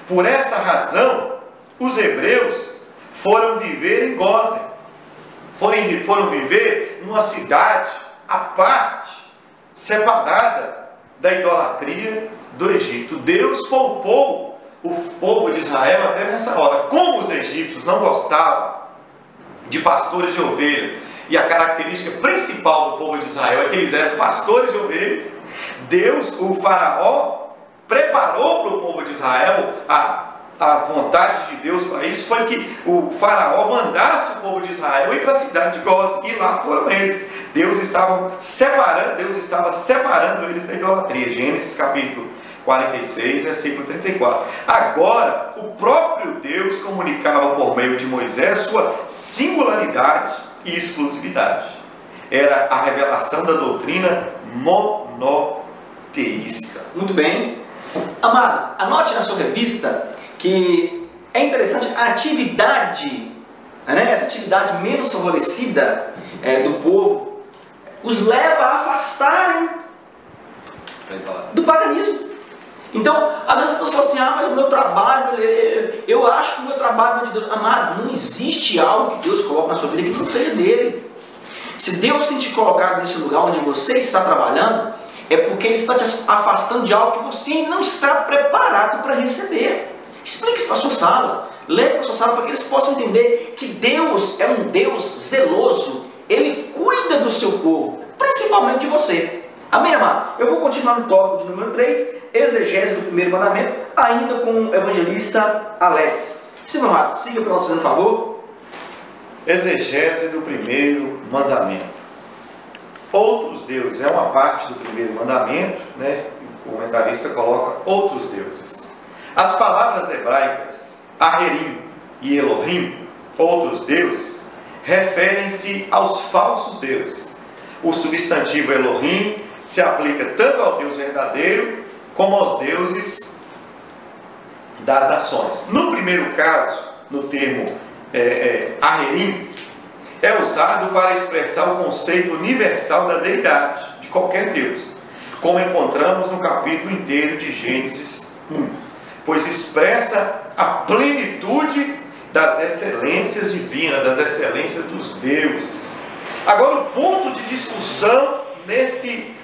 por essa razão, os hebreus foram viver em Gósen, foram viver numa cidade à parte, separada da idolatria do Egito. Deus poupou o povo de Israel até nessa hora. Como os egípcios não gostavam de pastores de ovelha, e a característica principal do povo de Israel é que eles eram pastores de ovelhas, Deus, o faraó, preparou para o povo de Israel a vontade de Deus para isso foi que o faraó mandasse o povo de Israel ir para a cidade de Gósen, e lá foram eles. Deus estava separando eles da idolatria. Gênesis capítulo 46, versículo 34. Agora, o próprio Deus comunicava por meio de Moisés sua singularidade e exclusividade. Era a revelação da doutrina monoteísta. Muito bem. Amado, anote na sua revista que é interessante a atividade, essa atividade menos favorecida do povo, os leva a afastarem do paganismo. Então, às vezes as pessoas falam assim: mas o meu trabalho, eu acho que o meu trabalho não é de Deus. Amado, não existe algo que Deus coloque na sua vida que não seja dele. Se Deus tem te colocado nesse lugar onde você está trabalhando, é porque Ele está te afastando de algo que você não está preparado para receber. Explique isso para a sua sala, leve para a sua sala para que eles possam entender que Deus é um Deus zeloso. Ele cuida do seu povo, principalmente de você. Amém, amado? Eu vou continuar no tópico de número 3, exegese do primeiro mandamento, ainda com o evangelista Alex. Sim, amado, siga para nós, por favor. Exegese do primeiro mandamento. Outros deuses, é uma parte do primeiro mandamento, O comentarista coloca outros deuses. As palavras hebraicas Aherim e Elohim, outros deuses, referem-se aos falsos deuses. O substantivo Elohim se aplica tanto ao Deus verdadeiro como aos deuses das nações. No primeiro caso, no termo Aherim, é usado para expressar o conceito universal da deidade de qualquer Deus, como encontramos no capítulo inteiro de Gênesis 1, pois expressa a plenitude das excelências divinas, das excelências dos deuses. Agora, o ponto de discussão nesse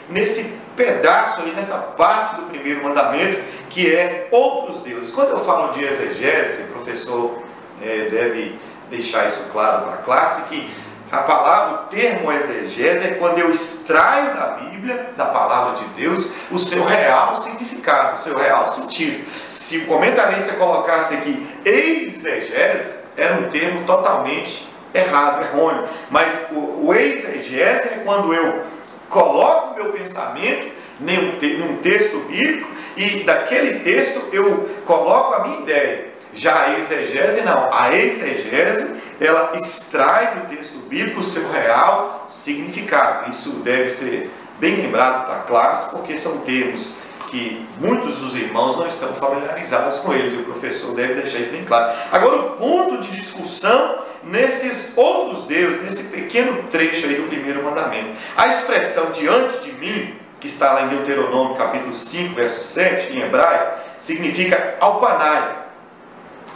pedaço ali, nessa parte do primeiro mandamento, que é outros deuses. Quando eu falo de exegese, o professor deve deixar isso claro para a classe, que a palavra, o termo exegese, é quando eu extraio da Bíblia, da palavra de Deus, o seu real significado, o seu real sentido. Se o comentarista colocasse aqui exegese, era um termo totalmente errado, errôneo. Mas o exegese é quando eu coloco o meu pensamento num texto bíblico e daquele texto eu coloco a minha ideia. Já a exegese não. A exegese, ela extrai do texto bíblico o seu real significado. Isso deve ser bem lembrado para a classe, porque são termos que muitos dos irmãos não estão familiarizados com eles, e o professor deve deixar isso bem claro. Agora, o ponto de discussão nesses outros deuses, nesse pequeno trecho aí do primeiro mandamento. A expressão diante de mim, que está lá em Deuteronômio capítulo 5, verso 7, em hebraico, significa alpanai.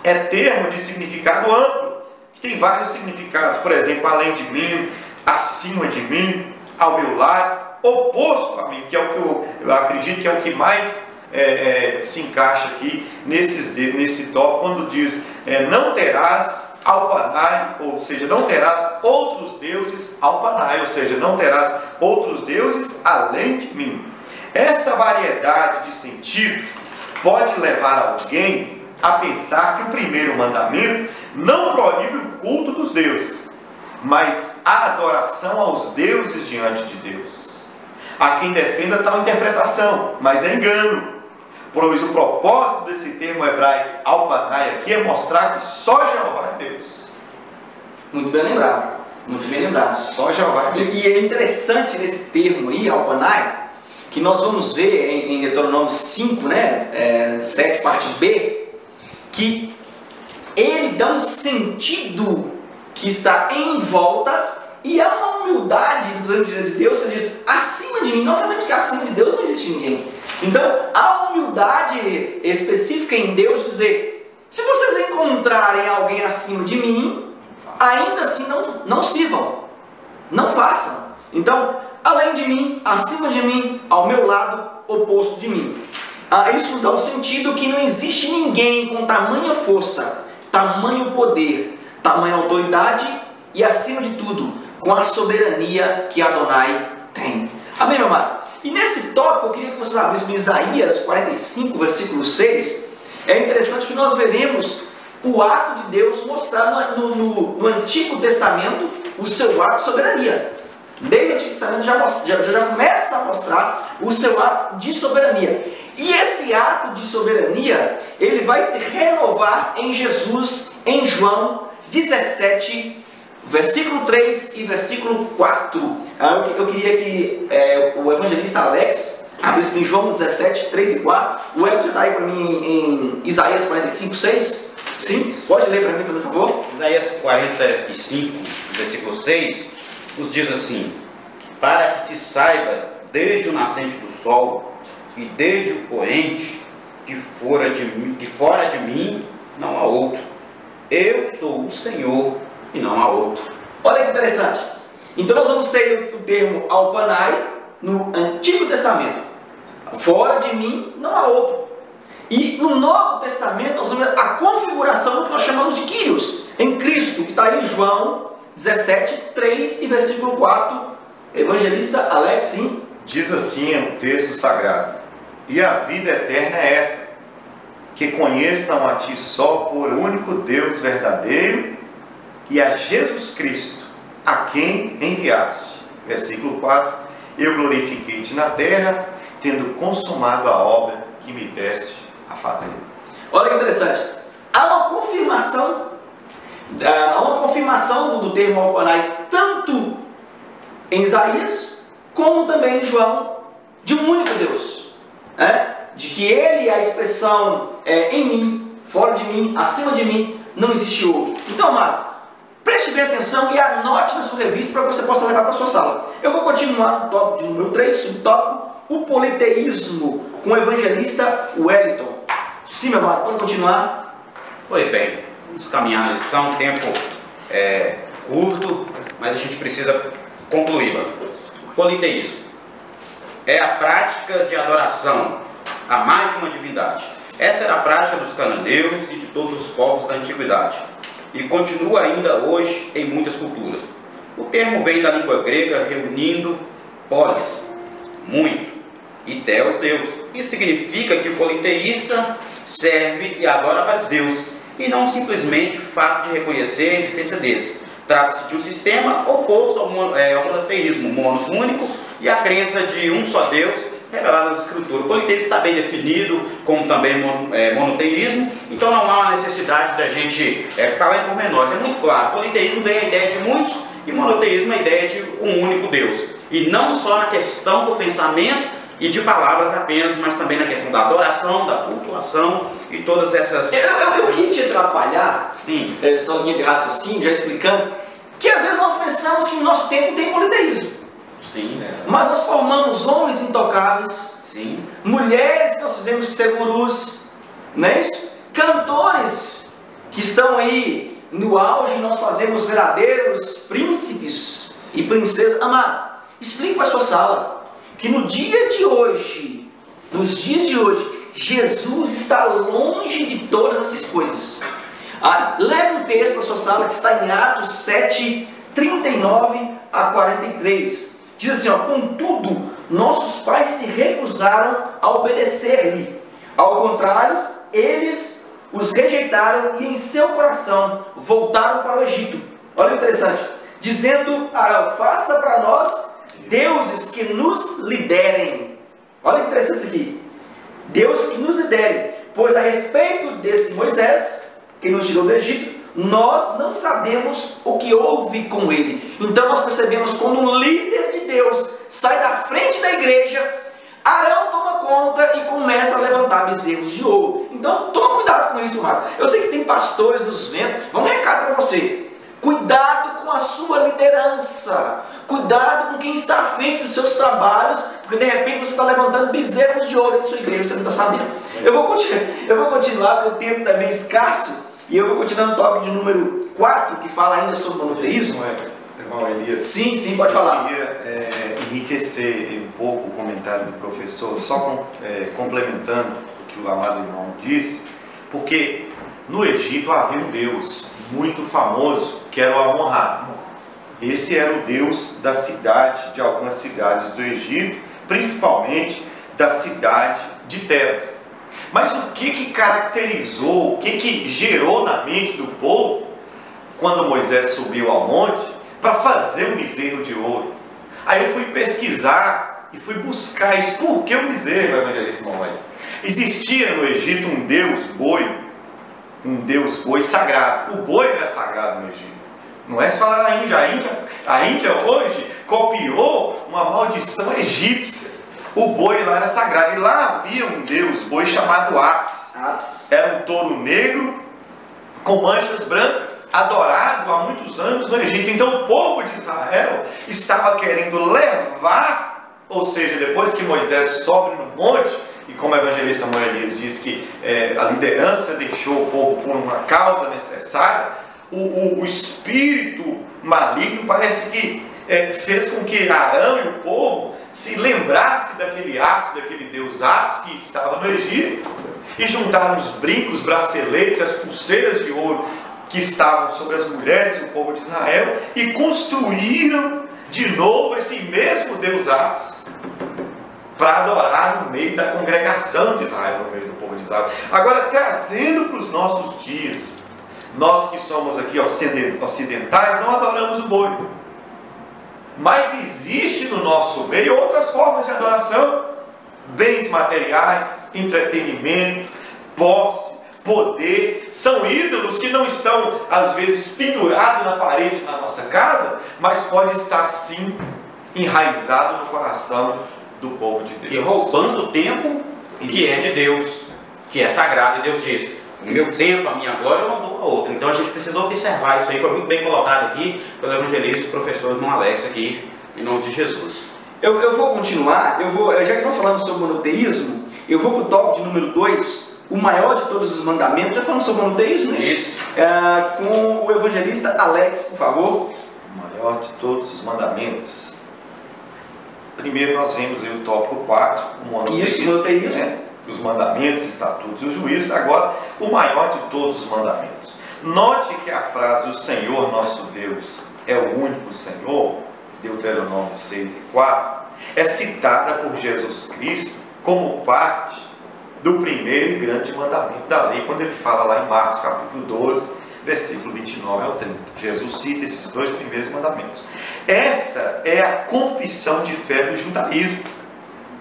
É termo de significado amplo, que tem vários significados. Por exemplo, além de mim, acima de mim, ao meu lado, oposto a mim, que é o que eu acredito que é o que mais se encaixa aqui nesse tópico, quando diz não terás alpanai, ou seja, não terás outros deuses alpanai, ou seja, não terás outros deuses além de mim. Esta variedade de sentido pode levar alguém a pensar que o primeiro mandamento não proíbe o culto dos deuses, mas a adoração aos deuses diante de Deus. Há quem defenda tal interpretação, mas é engano, pois o propósito desse termo hebraico alpanai aqui é mostrar que só Jeová é Deus. Muito bem lembrado, muito bem lembrado. Só Jeová é Deus. E é interessante nesse termo aí, alpanai, que nós vamos ver em Deuteronômio 5, 7, parte B, que ele dá um sentido que está em volta, e há uma humildade de Deus que diz, acima de mim. Nós sabemos que acima de Deus não existe ninguém. Então, há uma humildade específica em Deus dizer, se vocês encontrarem alguém acima de mim, ainda assim não sirvam, não façam. Então, além de mim, acima de mim, ao meu lado, oposto de mim. Isso nos dá um sentido que não existe ninguém com tamanha força, tamanho poder, tamanha autoridade e, acima de tudo, com a soberania que Adonai tem. Amém, meu amado? E nesse tópico, eu queria que vocês abrissem Isaías 45, versículo 6. É interessante que nós veremos o ato de Deus mostrar no Antigo Testamento o seu ato de soberania. Desde o Antigo Testamento já começa a mostrar o seu ato de soberania. E esse ato de soberania, ele vai se renovar em Jesus, em João 17, versículo 3 e versículo 4. Eu queria que o evangelista Alex abrisse em João 17, 3 e 4. O Alex já está aí para mim em Isaías 45, 6. Sim? Pode ler para mim, por favor? Isaías 45, versículo 6, nos diz assim: para que se saiba desde o nascente do sol e desde o poente que fora de mim não há outro. Eu sou o Senhor e não há outro. Olha que interessante. Então nós vamos ter o termo alpanai no Antigo Testamento. Fora de mim não há outro. E no Novo Testamento nós vamos ver a configuração do que nós chamamos de Kyrios, em Cristo, que está aí em João 17, 3 e versículo 4. Evangelista Alex, sim. Diz assim o texto sagrado: e a vida eterna é essa, que conheçam a ti só por único Deus verdadeiro e a Jesus Cristo, a quem enviaste. Versículo 4: eu glorifiquei-te na terra, tendo consumado a obra que me deste a fazer. Olha que interessante. Há uma configuração confirmação, do termo Alconai, tanto em Isaías, como também em João, de um único Deus, né? De que Ele é a expressão em mim, fora de mim, acima de mim, não existe outro. Então, amado, preste bem atenção e anote na sua revista para que você possa levar para a sua sala. Eu vou continuar no tópico de número 3, subtópico, o politeísmo, com o evangelista Wellington. Sim, meu amado, pode continuar? Pois bem, vamos caminhar na lição, o tempo é curto, mas a gente precisa concluí-la. Politeísmo é a prática de adoração a mais de uma divindade. Essa era a prática dos cananeus e de todos os povos da antiguidade, e continua ainda hoje em muitas culturas. O termo vem da língua grega reunindo polis, muito, e Deus, Deus. Isso significa que o politeísta serve e adora vários deuses, e não simplesmente o fato de reconhecer a existência deles. Trata-se de um sistema oposto ao monoteísmo, monofúnico, e a crença de um só Deus, revelada nas Escrituras. O politeísmo está bem definido, como também monoteísmo, então não há uma necessidade da gente falar em pormenores. É muito claro, politeísmo vem a ideia de muitos, e monoteísmo é a ideia de um único Deus. E não só na questão do pensamento e de palavras apenas, mas também na questão da adoração, da cultuação e todas essas... Eu queria te atrapalhar, Sim. Só linha de raciocínio, já explicando, que às vezes nós pensamos que no nosso tempo tem politeísmo. Sim. Mas nós formamos homens intocáveis, Sim. mulheres que nós fizemos que ser gurus, não é isso? Cantores que estão aí no auge, nós fazemos verdadeiros príncipes e princesas. Amado, explique para a sua sala que no dia de hoje, nos dias de hoje, Jesus está longe de todas essas coisas. Leve um texto para a sua sala que está em Atos 7, 39 a 43. Diz assim, contudo, nossos pais se recusaram a obedecer-lhe. Ao contrário, eles os rejeitaram e em seu coração voltaram para o Egito. Olha que interessante. Dizendo, Arão, faça para nós deuses que nos liderem. Olha que interessante isso aqui. Deus que nos lidere. Pois a respeito desse Moisés, que nos tirou do Egito, nós não sabemos o que houve com ele. Então nós percebemos quando um líder de Deus sai da frente da igreja, Arão toma conta e começa a levantar bezerros de ouro. Então toma cuidado com isso, Marco. Eu sei que tem pastores nos vendo. Vamos um recado para você. Cuidado com a sua liderança. Cuidado com quem está à frente dos seus trabalhos, porque de repente você está levantando bezerros de ouro em sua igreja, você não está sabendo. Eu vou continuar, porque o tempo também é escasso. E eu vou continuar no tópico de número 4, que fala ainda sobre monoteísmo. Irmão Elias, Sim, pode falar. Eu queria enriquecer um pouco o comentário do professor, só complementando o que o amado irmão disse, porque no Egito havia um Deus muito famoso, que era o Amon-Ra. Esse era o Deus da cidade, de algumas cidades do Egito, principalmente da cidade de Tebas. Mas o que caracterizou, o que gerou na mente do povo, quando Moisés subiu ao monte, para fazer um bezerro de ouro? Aí eu fui pesquisar e fui buscar isso. Por que o bezerro, evangelista Manuel? Existia no Egito um deus boi sagrado. O boi era sagrado no Egito. Não é só na Índia. A Índia hoje copiou uma maldição egípcia. O boi lá era sagrado. E lá havia um deus boi chamado Apis. Era um touro negro com manchas brancas, adorado há muitos anos no Egito. Então o povo de Israel estava querendo levar, ou seja, depois que Moisés sobe no monte, e como o evangelista Moisés diz que a liderança deixou o povo por uma causa necessária, o espírito maligno parece que fez com que Arão e o povo se lembrasse daquele Apis, daquele deus Apis que estava no Egito, e juntaram os brincos, braceletes, as pulseiras de ouro que estavam sobre as mulheres do povo de Israel e construíram de novo esse mesmo deus Apis para adorar no meio da congregação de Israel, no meio do povo de Israel. Agora, trazendo para os nossos dias, nós que somos aqui ocidentais não adoramos o boi, mas existe no nosso meio outras formas de adoração: bens materiais, entretenimento, posse, poder, são ídolos que não estão, às vezes, pendurados na parede da nossa casa, mas pode estar, sim, enraizado no coração do povo de Deus. E roubando o tempo que é de Deus, que é sagrado, e Deus diz: o meu tempo, a minha glória, eu não dou a outro. Então a gente precisa observar isso aí. Foi muito bem colocado aqui pelo evangelista e professor irmão Alex aqui, em nome de Jesus. Eu vou continuar, já que nós falamos sobre monoteísmo, eu vou para o tópico de número 2, o maior de todos os mandamentos. Já falamos sobre monoteísmo, né? Isso. Com o evangelista Alex, por favor. O maior de todos os mandamentos. Primeiro nós vemos aí o tópico 4, o monoteísmo. Isso, monoteísmo. Né? Os mandamentos, estatutos e os juízos. Agora, o maior de todos os mandamentos. Note que a frase, o Senhor nosso Deus é o único Senhor, Deuteronômio 6 e 4, é citada por Jesus Cristo como parte do primeiro e grande mandamento da lei, quando ele fala lá em Marcos capítulo 12, versículo 29 ao 30. Jesus cita esses dois primeiros mandamentos. Essa é a confissão de fé do judaísmo.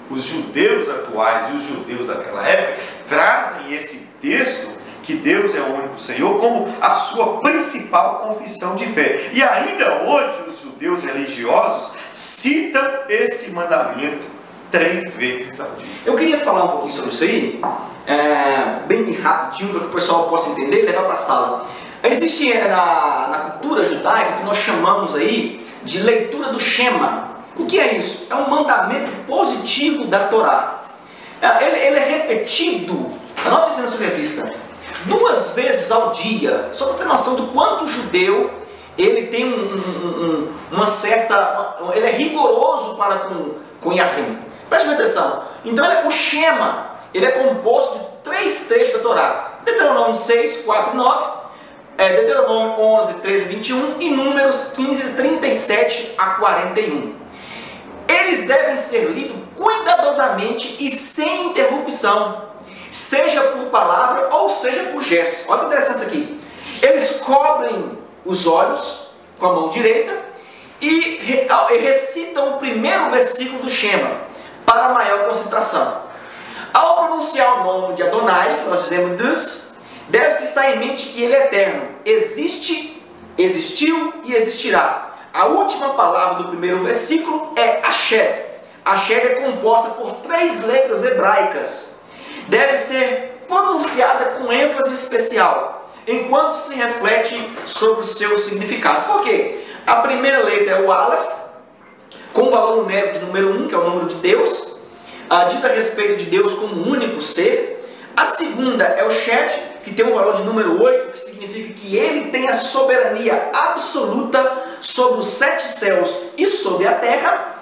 Os judeus atuais e os judeus daquela época trazem esse texto, que Deus é o único Senhor, como a sua principal confissão de fé. E ainda hoje os judeus religiosos citam esse mandamento 3 vezes ao dia. Eu queria falar um pouquinho sobre isso aí, bem rapidinho, para que o pessoal possa entender e levar para a sala. Existe na cultura judaica o que nós chamamos aí de leitura do Shema. O que é isso? É um mandamento positivo da Torá. Ele é repetido, anote isso na sua revista, 2 vezes ao dia, só para ter noção do quanto o judeu ele tem uma certa... ele é rigoroso para com Yahvé. Preste atenção. Então o Shema, ele é composto de 3 trechos da Torá. Deuteronômio 6, 4 e 9, Deuteronômio 11, 13 e 21 e Números 15, 37 a 41. Eles devem ser lidos cuidadosamente e sem interrupção, seja por palavra ou seja por gestos. Olha que interessante isso aqui. Eles cobrem os olhos com a mão direita e recitam o primeiro versículo do Shema para maior concentração. Ao pronunciar o nome de Adonai, que nós dizemos Deus, deve-se estar em mente que ele é eterno. Existe, existiu e existirá. A última palavra do primeiro versículo é Ashed. Ashed é composta por 3 letras hebraicas. Deve ser pronunciada com ênfase especial, enquanto se reflete sobre o seu significado. Por quê? A primeira letra é o Aleph, com o valor numérico de número 1, que é o número de Deus. Diz a respeito de Deus como um único ser. A segunda é o Shet, que tem um valor de número 8, que significa que ele tem a soberania absoluta sobre os 7 céus e sobre a terra.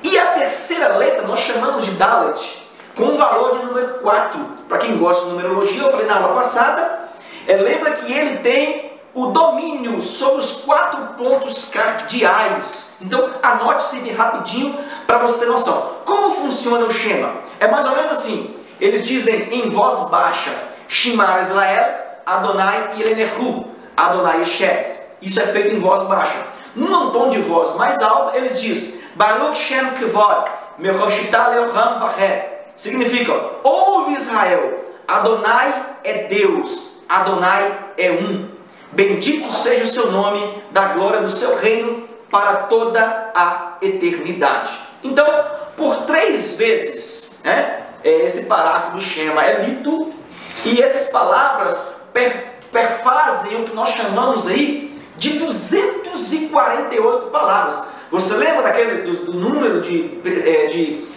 E a terceira letra nós chamamos de Dalet, com um valor de número 4. Para quem gosta de numerologia, eu falei na aula passada, lembra que ele tem o domínio sobre os 4 pontos cardeais. Então anote isso bem rapidinho para você ter noção. Como funciona o Shema? É mais ou menos assim. Eles dizem em voz baixa, Shema Israel, Adonai Elenehu, Adonai Eshet. Isso é feito em voz baixa. Num tom de voz mais alto, eles dizem Baruch Shem Kevod, Meroshita Leoham Vahe. Significa, ouve Israel, Adonai é Deus, Adonai é um. Bendito seja o seu nome, da glória do seu reino, para toda a eternidade. Então, por 3 vezes, esse parágrafo do Shema é lido, e essas palavras perfazem o que nós chamamos aí de 248 palavras. Você lembra do número de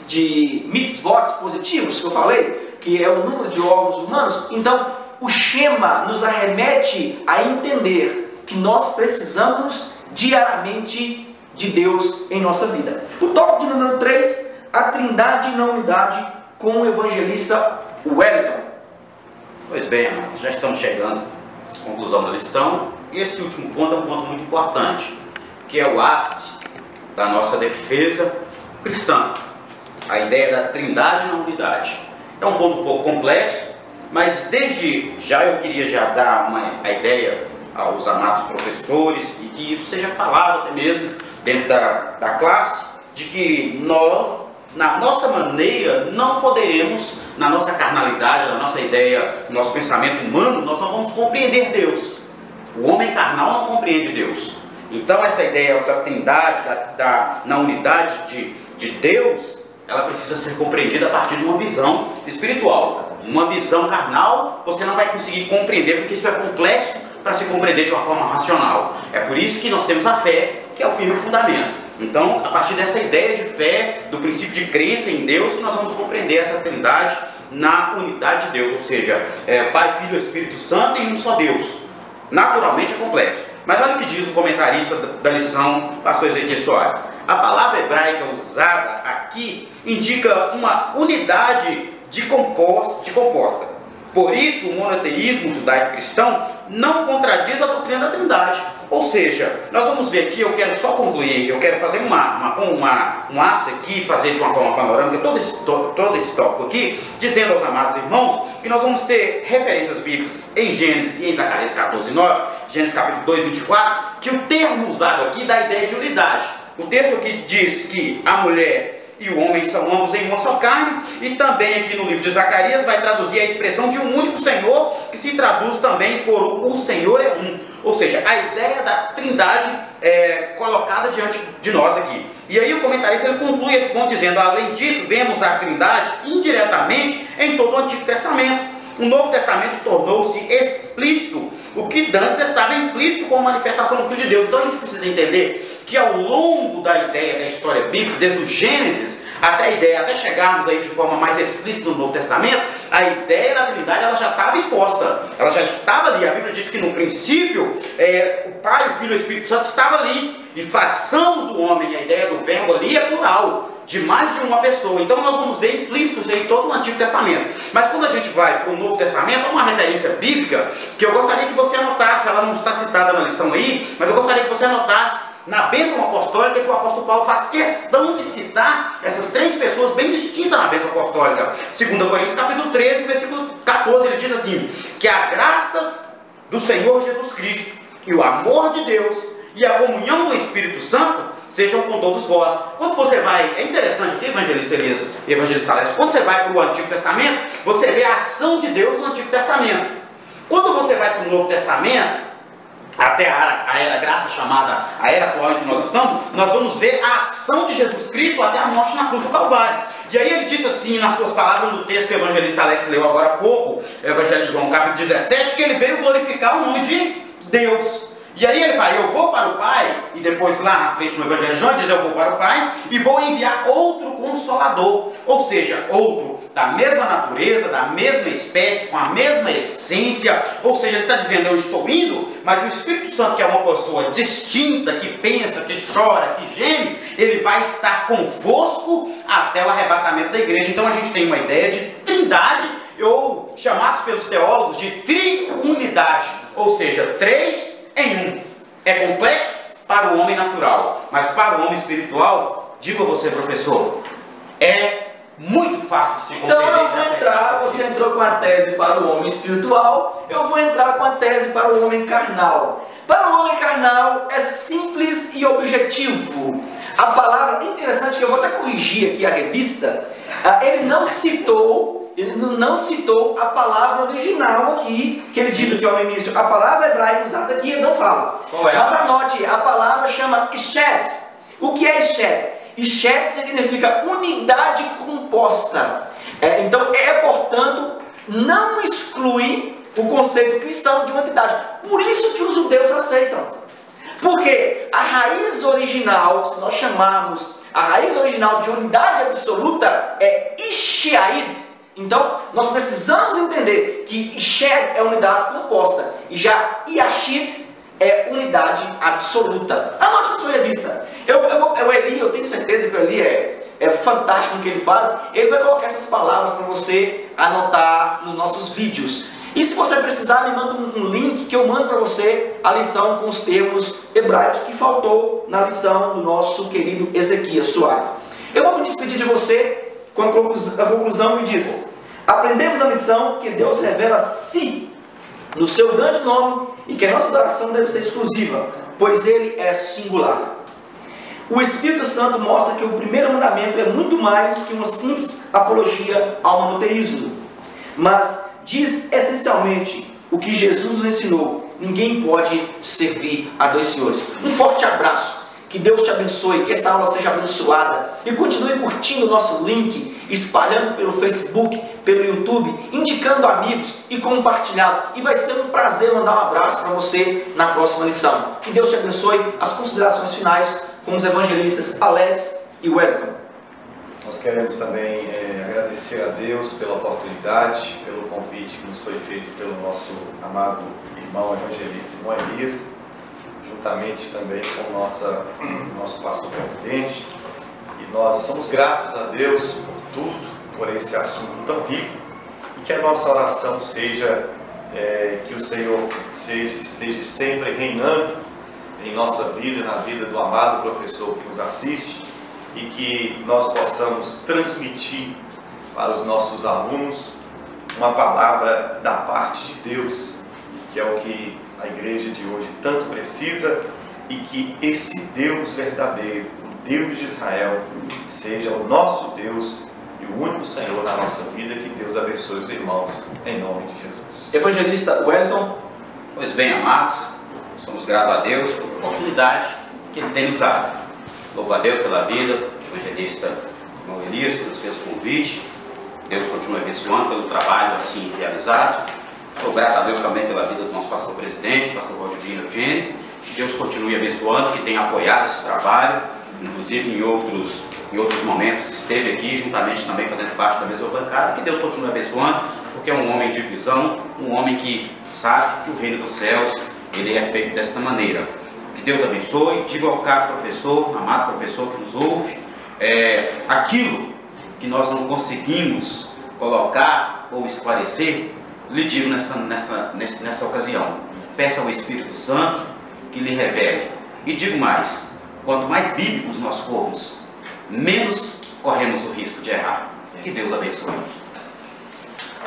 mitzvot positivos que eu falei? Que é o número de órgãos humanos? Então, o Shema nos arremete a entender que nós precisamos diariamente de Deus em nossa vida. O tópico de número 3, a trindade na unidade, com o evangelista Wellington. Pois bem, amados, já estamos chegando à conclusão da lição. E esse último ponto é um ponto muito importante, que é o ápice da nossa defesa cristã. A ideia da trindade na unidade. É um ponto um pouco complexo, mas desde já eu queria já dar a ideia aos amados professores, e que isso seja falado até mesmo dentro da classe, de que nós na nossa maneira, não poderemos, na nossa carnalidade, na nossa ideia, no nosso pensamento humano, nós não vamos compreender Deus. O homem carnal não compreende Deus. Então essa ideia da trindade, na unidade de Deus, ela precisa ser compreendida a partir de uma visão espiritual. Uma visão carnal, você não vai conseguir compreender, porque isso é complexo para se compreender de uma forma racional. É por isso que nós temos a fé, que é o firme fundamento. Então, a partir dessa ideia de fé, do princípio de crença em Deus, que nós vamos compreender essa trindade na unidade de Deus, ou seja, Pai, Filho e Espírito Santo em um só Deus. Naturalmente é complexo. Mas olha o que diz o comentarista da lição, pastor Ezequias Soares. A palavra hebraica usada aqui indica uma unidade de composta. Por isso, o monoteísmo judaico-cristão não contradiz a doutrina da trindade. Ou seja, nós vamos ver aqui, eu quero só concluir, eu quero fazer um ápice aqui, fazer de uma forma panorâmica todo esse tópico aqui, dizendo aos amados irmãos que nós vamos ter referências bíblicas em Gênesis e em Zacarias 14:9, Gênesis capítulo 2, 24, que o termo usado aqui dá a ideia de unidade. O texto aqui diz que a mulher e o homem são ambos em uma só carne, e também aqui no livro de Zacarias vai traduzir a expressão de um único Senhor, que se traduz também por o Senhor é um. Ou seja, a ideia da trindade é colocada diante de nós aqui. E aí o comentarista ele conclui esse ponto dizendo, além disso, vemos a trindade indiretamente em todo o Antigo Testamento. O Novo Testamento tornou-se explícito, o que antes estava implícito com a manifestação do Filho de Deus. Então a gente precisa entender que ao longo da ideia da história bíblica, desde o Gênesis até chegarmos aí de forma mais explícita no Novo Testamento, a ideia da Trindade ela já estava exposta, ela já estava ali. A Bíblia diz que no princípio o Pai, o Filho e o Espírito Santo estavam ali, e façamos o homem, a ideia do verbo ali é plural, de mais de uma pessoa. Então nós vamos ver implícitos em todo o Antigo Testamento. Mas quando a gente vai para o Novo Testamento, há uma referência bíblica que eu gostaria que você anotasse, ela não está citada na lição aí, mas eu gostaria que você anotasse na bênção apostólica, que o apóstolo Paulo faz questão de citar essas três pessoas bem distintas na bênção apostólica. 2 Coríntios capítulo 13, versículo 14, ele diz assim, que a graça do Senhor Jesus Cristo e o amor de Deus e a comunhão do Espírito Santo sejam com todos vós. Quando você vai, é interessante aqui, evangelista Elias e evangelista Alex, quando você vai para o Antigo Testamento, você vê a ação de Deus no Antigo Testamento. Quando você vai para o Novo Testamento, até a era graça chamada a era atual em que nós estamos, nós vamos ver a ação de Jesus Cristo até a morte na cruz do Calvário. E aí ele diz assim, nas suas palavras, no texto que o evangelista Alex leu agora há pouco, Evangelho de João, capítulo 17, que ele veio glorificar o nome de Deus. E aí ele vai, eu vou para o Pai, e depois lá na frente no Evangelho de João, ele diz, eu vou para o Pai, e vou enviar outro Consolador, ou seja, outro da mesma natureza, da mesma espécie, com a mesma essência, ou seja, ele está dizendo, eu estou indo, mas o Espírito Santo, que é uma pessoa distinta, que pensa, que chora, que geme, ele vai estar convosco até o arrebatamento da igreja. Então a gente tem uma ideia de trindade, ou chamados pelos teólogos de triunidade, ou seja, três em um. É complexo para o homem natural, mas para o homem espiritual, digo a você, professor, é muito fácil de se compreender. Então eu vou entrar, você entrou com a tese para o homem espiritual, eu vou entrar com a tese para o homem carnal. Para o homem carnal é simples e objetivo. A palavra, interessante que eu vou até corrigir aqui a revista, ele não citou a palavra original aqui, que ele diz aqui ao início, a palavra hebraica usada aqui ele não fala. Mas anote, a palavra chama Eshed. O que é Eshed? Eshed significa unidade composta. Então, portanto, não exclui o conceito cristão de unidade. Por isso que os judeus aceitam. Porque a raiz original, se nós chamarmos a raiz original de unidade absoluta, é Ishaid. Então, nós precisamos entender que Ished é unidade composta e já Yashid é unidade absoluta. Anote na sua revista. O Eli, eu tenho certeza que o Eli é fantástico no que ele faz. Ele vai colocar essas palavras para você anotar nos nossos vídeos. E se você precisar, me manda um link que eu mando para você a lição com os termos hebraicos que faltou na lição do nosso querido Ezequias Soares. Eu vou me despedir de você com a conclusão me diz: aprendemos a lição que Deus revela a si no seu grande nome e que a nossa adoração deve ser exclusiva, pois Ele é singular. O Espírito Santo mostra que o primeiro mandamento é muito mais que uma simples apologia ao monoteísmo, mas diz essencialmente o que Jesus nos ensinou: ninguém pode servir a dois senhores. Um forte abraço, que Deus te abençoe, que essa aula seja abençoada, e continue curtindo o nosso link, espalhando pelo Facebook, pelo YouTube, indicando amigos e compartilhando, e vai ser um prazer mandar um abraço para você na próxima lição. Que Deus te abençoe. As considerações finais com os evangelistas Alex e Wellington. Nós queremos também agradecer a Deus pela oportunidade, pelo convite que nos foi feito pelo nosso amado irmão evangelista, irmão Elias, juntamente também com o nosso pastor presidente. E nós somos gratos a Deus por tudo, por esse assunto tão rico, e que a nossa oração seja que o Senhor esteja sempre reinando em nossa vida, na vida do amado professor que nos assiste, e que nós possamos transmitir para os nossos alunos uma palavra da parte de Deus, que é o que a igreja de hoje tanto precisa, e que esse Deus verdadeiro, o Deus de Israel, seja o nosso Deus e o único Senhor na nossa vida. Que Deus abençoe os irmãos, em nome de Jesus. Evangelista Wellington. Pois bem, amados, somos gratos a Deus pela oportunidade que Ele tem nos dado. Louvo a Deus pela vida do evangelista irmão Elias, que nos fez o convite. Deus continua abençoando pelo trabalho assim realizado. Sou grato a Deus também pela vida do nosso pastor presidente, pastor Valdivino Eugênio. Que Deus continue abençoando, que tenha apoiado esse trabalho, inclusive em outros momentos esteve aqui juntamente também fazendo parte da mesma bancada. Que Deus continue abençoando, porque é um homem de visão, um homem que sabe que o reino dos céus ele é feito desta maneira. Que Deus abençoe. Digo ao caro professor, amado professor que nos ouve, aquilo que nós não conseguimos colocar ou esclarecer, lhe digo nesta ocasião: peça ao Espírito Santo que lhe revele. E digo mais: quanto mais bíblicos nós formos, menos corremos o risco de errar. Que Deus abençoe.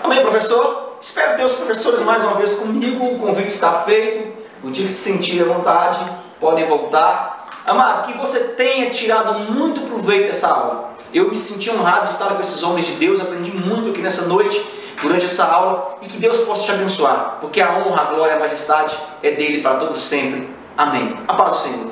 Amém, professor? Espero ter os professores mais uma vez comigo. O convite está feito. O dia que se sentir à vontade, podem voltar. Amado, que você tenha tirado muito proveito dessa aula. Eu me senti honrado de estar com esses homens de Deus. Aprendi muito aqui nessa noite, durante essa aula. E que Deus possa te abençoar, porque a honra, a glória e a majestade é dele para todos sempre. Amém. A paz do Senhor.